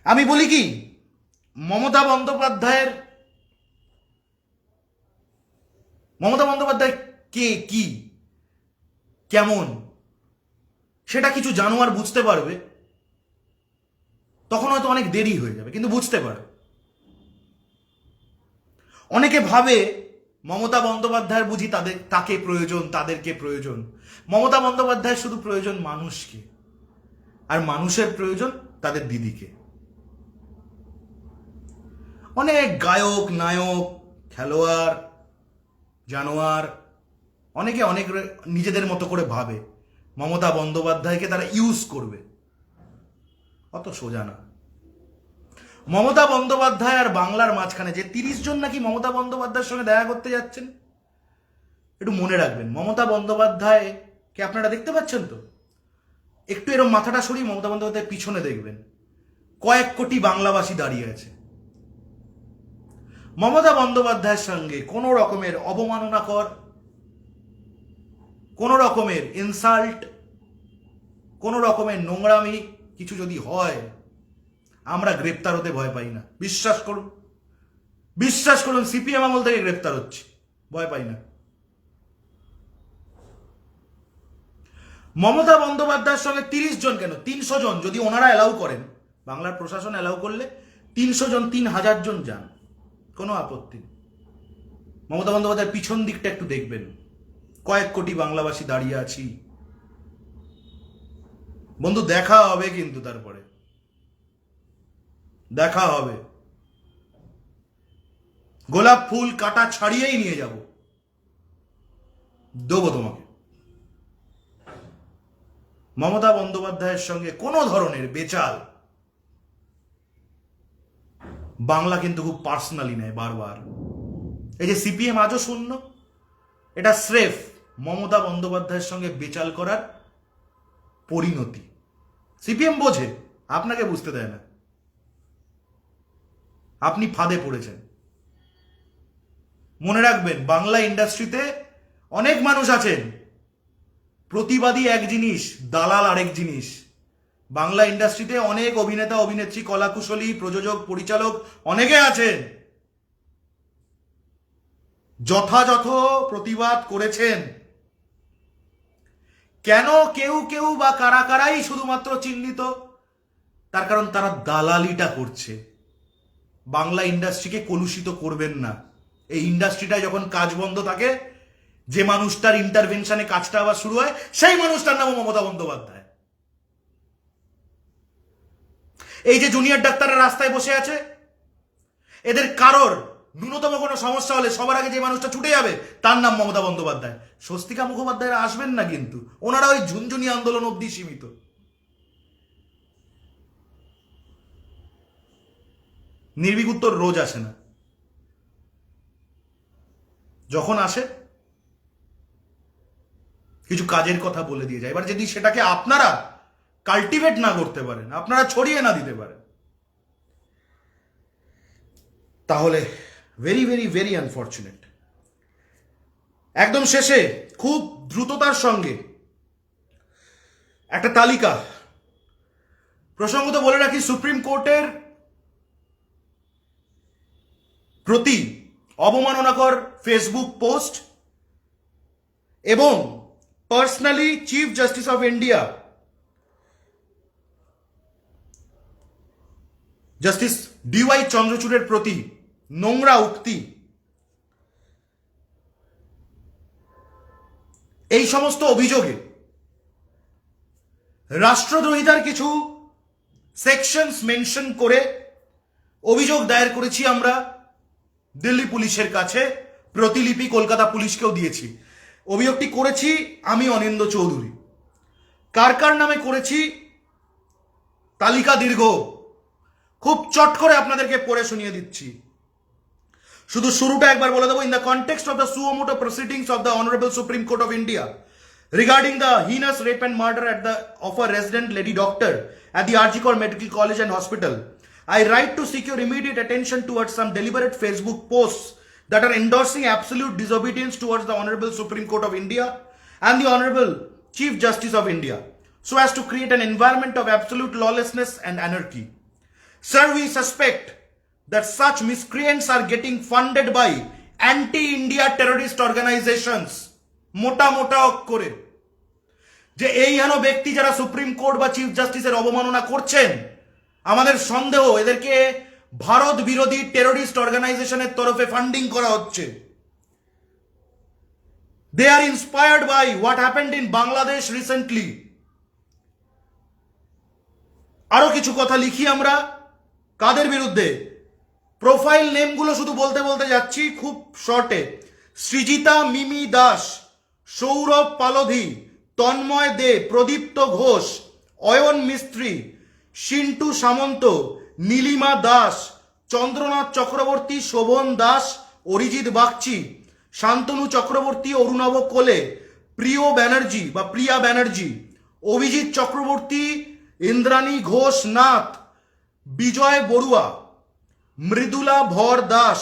আমি বলি কি, মমতা বন্দ্যোপাধ্যায় কে, কি, কেমন, সেটা কিছু জানোয়ার বুঝতে পারবে, তখন হয়তো অনেক দেরি হয়ে যাবে, কিন্তু বুঝতে পারে। অনেকে ভাবে মমতা বন্দ্যোপাধ্যায়ের বুঝি তাকে প্রয়োজন, তাদেরকে প্রয়োজন। মমতা বন্দ্যোপাধ্যায়ের শুধু প্রয়োজন মানুষকে, আর মানুষের প্রয়োজন তাদের দিদিকে। অনেক গায়ক, নায়ক, খেলোয়াড়, জানোয়ার, অনেকে অনেক নিজেদের মতো করে ভাবে মমতা বন্দ্যোপাধ্যায়কে তারা ইউজ করবে। অত সোজা না। মমতা বন্দ্যোপাধ্যায় আর বাংলার মাঝখানে যে 30 জন নাকি মমতা বন্দ্যোপাধ্যায়ের সঙ্গে দেখা করতে যাচ্ছেন, একটু মনে রাখবেন, মমতা বন্দ্যোপাধ্যায়কে আপনারা দেখতে পাচ্ছেন তো? একটু এরকম মাথাটা সরিয়ে মমতা বন্দ্যোপাধ্যায়ের পিছনে দেখবেন, কয়েক কোটি বাংলাভাষী দাঁড়িয়ে আছে। মমতা বন্দ্যোপাধ্যায়ের সঙ্গে কোনো রকমের অবমাননাকর, কোনো রকমের ইনসাল্ট, কোনো রকমের নোংরামি কিছু যদি হয়, আমরা গ্রেপ্তার হতে ভয় পাই না। বিশ্বাস করুন, বিশ্বাস করুন, সিপিএম আমল থেকে গ্রেপ্তার হচ্ছে, ভয় পাই না। মমতা বন্দ্যোপাধ্যায়ের সঙ্গে 30 জন কেন, 300 জন যদি ওনারা অ্যালাউ করেন, বাংলার প্রশাসন অ্যালাউ করলে 300 জন, 3000 জন যান, কোনো আপত্তি নেই। মমতা বন্দ্যোপাধ্যায়ের পিছন দিকটা একটু দেখবেন, কয়েক কোটি বাংলাভাষী দাঁড়িয়ে আছি। বন্ধু, দেখা হবে কিন্তু, তারপরে দেখা হবে। গোলাপ ফুল কাটা ছাড়িয়েই নিয়ে যাব, দেবো তোমাকে। মমতা বন্দ্যোপাধ্যায়ের সঙ্গে কোনো ধরনের বেচাল বাংলা কিন্তু খুব পার্সোনালি নেয় বারবার। এই যে সিপিএম আজও শূন্য, এটা স্রেফ মমতা বন্দ্যোপাধ্যায়ের সঙ্গে বেচাল করার পরিণতি। সিপিএম বোঝে, আপনাকে বুঝতে দেয় না, আপনি ফাঁদে পড়েছেন। মনে রাখবেন, বাংলা ইন্ডাস্ট্রিতে অনেক মানুষ আছেন, প্রতিবাদী এক জিনিস, দালাল আরেক জিনিস। বাংলা ইন্ডাস্ট্রিতে অনেক অভিনেতা, অভিনেত্রী, কলাকুশলী, প্রযোজক, পরিচালক অনেকে আছেন, যথাযথ প্রতিবাদ করেছেন। কেন কেউ কেউ বা কারা কারাই শুধুমাত্র চিহ্নিত? তার কারণ তারা দালালিটা করছে। বাংলা ইন্ডাস্ট্রিকে কলুষিত করবেন না। এই ইন্ডাস্ট্রিটায় যখন কাজ বন্ধ থাকে, যে মানুষটার ইন্টারভেনশনে কাজটা আবার শুরু হয়, সেই মানুষটার নাম মমতা বন্দ্যোপাধ্যায়। এই যে জুনিয়র ডাক্তাররা রাস্তায় বসে আছে, এদের কারোর ন্যূনতম কোনো সমস্যা হলে সবার আগে যে মানুষটা ছুটে যাবে, তার নাম মমতা বন্দ্যোপাধ্যায়। স্বস্তিকা মুখোপাধ্যায়রা আসবেন না কিন্তু, ওনারা ওই ঝুনঝুনি আন্দোলন অব্দি সীমিত। নির্ভীক উত্তর রোজ আসে না, যখন আসে কিছু কাজের কথা বলে দিয়ে যায়। এবার যদি সেটাকে আপনারা কাল্টিভেট না করতে পারেন, আপনারা ছড়িয়ে না দিতে পারেন, তাহলে ভেরি ভেরি ভেরি আনফর্চুনেট। একদম শেষে খুব দ্রুততার সঙ্গে একটা তালিকা প্রসঙ্গত বলে রাখি। সুপ্রিম কোর্টের প্রতি অবমাননাকর ফেসবুক পোস্ট এবং personally chief justice of India justice DY চন্দ্রচূড়ের প্রতি নোংরা উক্তি, এই সমস্ত অভিযোগে রাষ্ট্রদ্রোহিতার কিছু সেকশনস মেনশন করে অভিযোগ দায়ের করেছি আমরা দিল্লি পুলিশের কাছে, প্রতিলিপি কলকাতা পুলিশকেও দিয়েছি। অভিযোগটি করেছি আমি অনিন্দ্য চৌধুরী। কার কার নামে করেছি তালিকা দীর্ঘ, খুব চট করে আপনাদেরকে পড়ে শুনিয়ে দিচ্ছি। শুধু শুরুটা একবার বলে দেবো। In the context of the suo motu proceedings of the honourable supreme court of India regarding the heinous rape and murder of a resident lady doctor at the RG Kar Medical College and Hospital, I write to seek your immediate attention towards some deliberate Facebook posts that are endorsing absolute disobedience towards the Honorable Supreme Court of India and the Honorable Chief Justice of India, so as to create an environment of absolute lawlessness and anarchy. Sir, we suspect that such miscreants are getting funded by anti-India terrorist organizations. মোটা মোটা অক্ষরে যে এই হেন ব্যক্তি যারা supreme court বা chief জাস্টিসের অবমাননা করছেন, আমাদের সন্দেহ এদেরকে ভারত বিরোধী টেরোরিস্ট অর্গানাইজেশনের তরফে ফান্ডিং করা হচ্ছে। They are inspired by what happened in Bangladesh recently. আরো কিছু কথা লিখি আমরা কাদের বিরুদ্ধে। প্রোফাইল নেমগুলো শুধু বলতে বলতে যাচ্ছি খুব শর্টে। সৃজিতা মিমি দাস, সৌরভ পালধি, তন্ময় দে, প্রদীপ্ত ঘোষ, অয়ন মিস্ত্রি, সিন্টু সামন্ত, নীলিমা দাস, চন্দ্রনাথ চক্রবর্তী, শোভন দাস, অরিজিৎ বাগচি, শান্তনু চক্রবর্তী, অরুণাভ কোলে, প্রিয় ব্যানার্জি বা প্রিয়া ব্যানার্জি, অভিজিৎ চক্রবর্তী, ইন্দ্রাণী ঘোষ নাথ, বিজয় বড়ুয়া, মৃদুলা ভর দাস,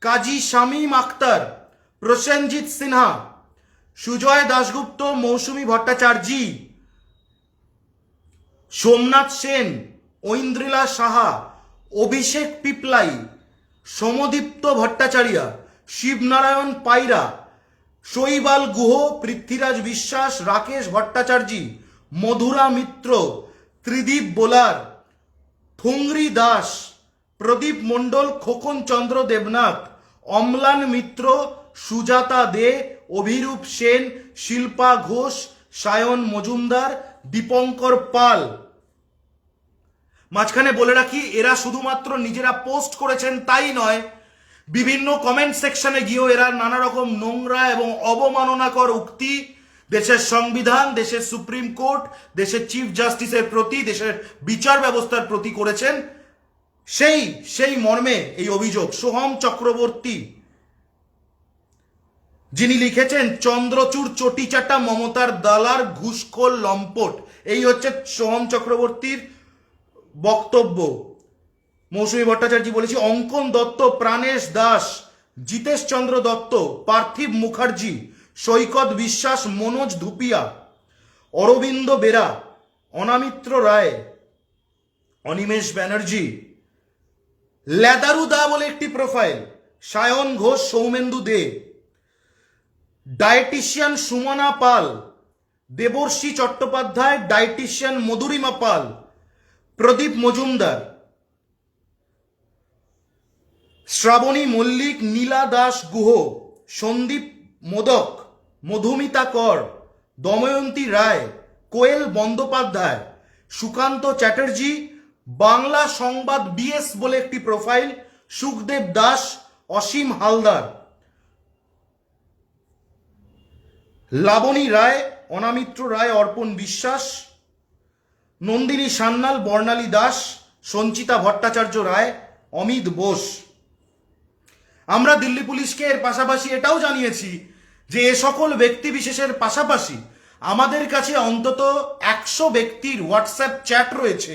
কাজী শামীম আক্তার, প্রসেনজিৎ সিনহা, সুজয় দাশগুপ্ত, মৌসুমী ভট্টাচার্যী, সোমনাথ সেন, ঐন্দ্রিলা সাহা, অভিষেক পিপলাই, সমদীপ্ত ভট্টাচার্য, শিবনারায়ণ পাইরা, শৈবাল গুহ, পৃথ্বীরাজ বিশ্বাস, রাকেশ ভট্টাচার্য, মধুরা মিত্র, ত্রিদীপ বোলার, ঠুংরি দাস, প্রদীপ মণ্ডল, খোকন চন্দ্র দেবনাথ, অম্লান মিত্র, সুজাতা দে, অভিরূপ সেন, শিল্পা ঘোষ, সায়ন মজুমদার, দীপঙ্কর পাল। মাঝখানে বলে রাখি, এরা শুধুমাত্র নিজেরা পোস্ট করেছেন তাই নয়, বিভিন্ন কমেন্ট সেকশনে গিয়েও এরা নানা রকম নোংরা এবং অবমাননাকর উক্তি দেশের সংবিধান, দেশের সুপ্রিম কোর্ট, দেশের চিফ জাস্টিসের প্রতি, দেশের বিচার ব্যবস্থার প্রতি করেছেন। সেই মর্মে এই অভিযোগ। সোহম চক্রবর্তী, যিনি লিখেছেন চন্দ্রচূড় চটিচাটা মমতার দালার ঘুষখোর লম্পট, এই হচ্ছে সোহম চক্রবর্তীর বক্তব্য। মৌসুমী ভট্টাচার্য বলেছি, অঙ্কন দত্ত, প্রাণেশ দাস, জিতেশ চন্দ্র দত্ত, পার্থিব মুখার্জি, সৈকত বিশ্বাস, মনোজ ধুপিয়া, অরবিন্দ বেরা, অনামিত্র রায়, অনিমেষ ব্যানার্জি, লেদারু দা বলে একটি প্রোফাইল, সায়ন ঘোষ, সৌমেন্দু দে, ডায়েটিশিয়ান সুমনা পাল, দেবর্ষী চট্টোপাধ্যায়, ডায়েটিশিয়ান মধুরিমা পাল, প্রদীপ মজুমদার, শ্রাবণী মল্লিক, নীলা দাস গুহ, সন্দীপ মোদক, মধুমিতা কর, দময়ন্তী রায়, কোয়েল বন্দ্যোপাধ্যায়, সুকান্ত চ্যাটার্জি, বাংলা সংবাদ বিএস বলে একটি প্রোফাইল, সুখদেব দাস, অসীম হালদার, লাবণী রায়, অনামিত্র রায়, অর্পণ বিশ্বাস, নন্দিনী সান্যাল, বর্ণালী দাস, সঞ্চিতা ভট্টাচার্য রায়, অমিত বোস। আমরা দিল্লি পুলিশকে এর পাশাপাশি এটাও জানিয়েছি যে এ সকল ব্যক্তি বিশেষের পাশাপাশি আমাদের কাছে অন্তত 100 ব্যক্তির হোয়াটসঅ্যাপ চ্যাট রয়েছে,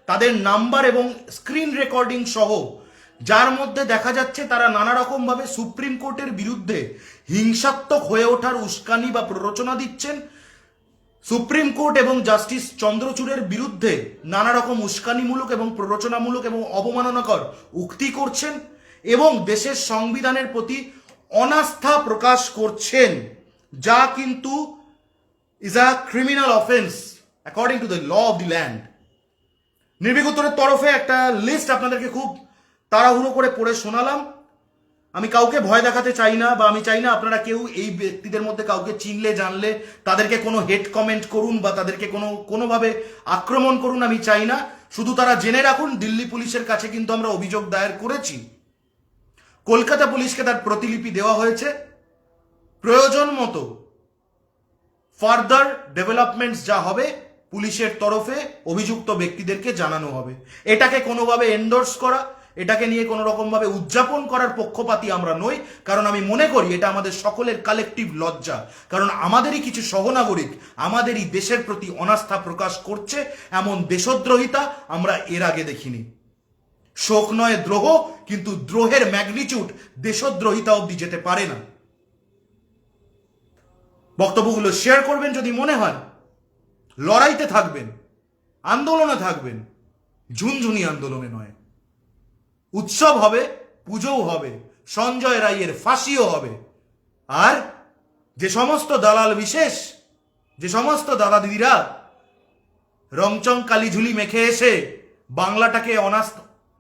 তাদের নাম্বার এবং স্ক্রিন রেকর্ডিং সহ, যার মধ্যে দেখা যাচ্ছে তারা নানা রকমভাবে সুপ্রিম কোর্টের বিরুদ্ধে হিংসাত্মক হয়ে ওঠার উস্কানি বা প্ররোচনা দিচ্ছেন, সুপ্রিম কোর্ট এবং জাস্টিস চন্দ্রচূড়ের বিরুদ্ধে নানা রকম উস্কানিমূলক এবং প্ররোচনামূলক এবং অবমাননাকর উক্তি করছেন এবং দেশের সংবিধানের প্রতি অনাস্থা প্রকাশ করছেন, যা কিন্তু is a criminal offence according to the law of the land. নির্ভীক উত্তরের তরফে একটা লিস্ট আপনাদেরকে খুব তাড়াহুড়ো করে পড়ে শোনালাম। আমি কাউকে ভয় দেখাতে চাই না, বা আমি চাই না আপনারা কেউ এই ব্যক্তিদের মধ্যে কাউকে চিনলে জানলে তাদেরকে কোনো হেট কমেন্ট করুন বা তাদেরকে কোনোভাবে আক্রমণ করুন, আমি চাই না। শুধু তারা জেনে রাখুন, দিল্লি পুলিশের কাছে কিন্তু আমরা অভিযোগ দায়ের করেছি, কলকাতা পুলিশকে তার প্রতিলিপি দেওয়া হয়েছে। প্রয়োজন মতো ফার্দার ডেভেলপমেন্টস যা হবে পুলিশের তরফে অভিযুক্ত ব্যক্তিদেরকে জানানো হবে। এটাকে কোনোভাবে এন্ডোর্স করা, এটাকে নিয়ে কোনো রকমভাবে উদযাপন করার পক্ষপাতী আমরা নই, কারণ আমি মনে করি এটা আমাদের সকলের কালেকটিভ লজ্জা। কারণ আমাদেরই কিছু সহনাগরিক আমাদেরই দেশের প্রতি অনাস্থা প্রকাশ করছে, এমন দেশদ্রোহিতা আমরা এর আগে দেখিনি। শোক নয় দ্রোহ, কিন্তু দ্রোহের ম্যাগনিটিউড দেশদ্রোহিতা অবধি যেতে পারে না। বক্তব্যগুলো শেয়ার করবেন যদি মনে হয়, লড়াইতে থাকবেন, আন্দোলনে থাকবেন, ঝুনঝুনি আন্দোলনে নয়। উৎসব হবে, পুজোও হবে, সঞ্জয় রায়ের ফাঁসিও হবে। আর যে সমস্ত দালাল বিশেষ, যে সমস্ত দাদা দিদিরা রংচং কালিঝুলি মেখে এসে বাংলাটাকে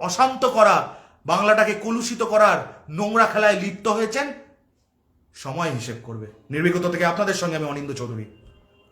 অশান্ত করা, বাংলাটাকে কলুষিত করার নোংরা খেলায় লিপ্ত হয়েছেন, সময় হিসেব করবে। নির্ভীকতা থেকে আপনাদের সঙ্গে আমি অনিন্দ্য চৌধুরী।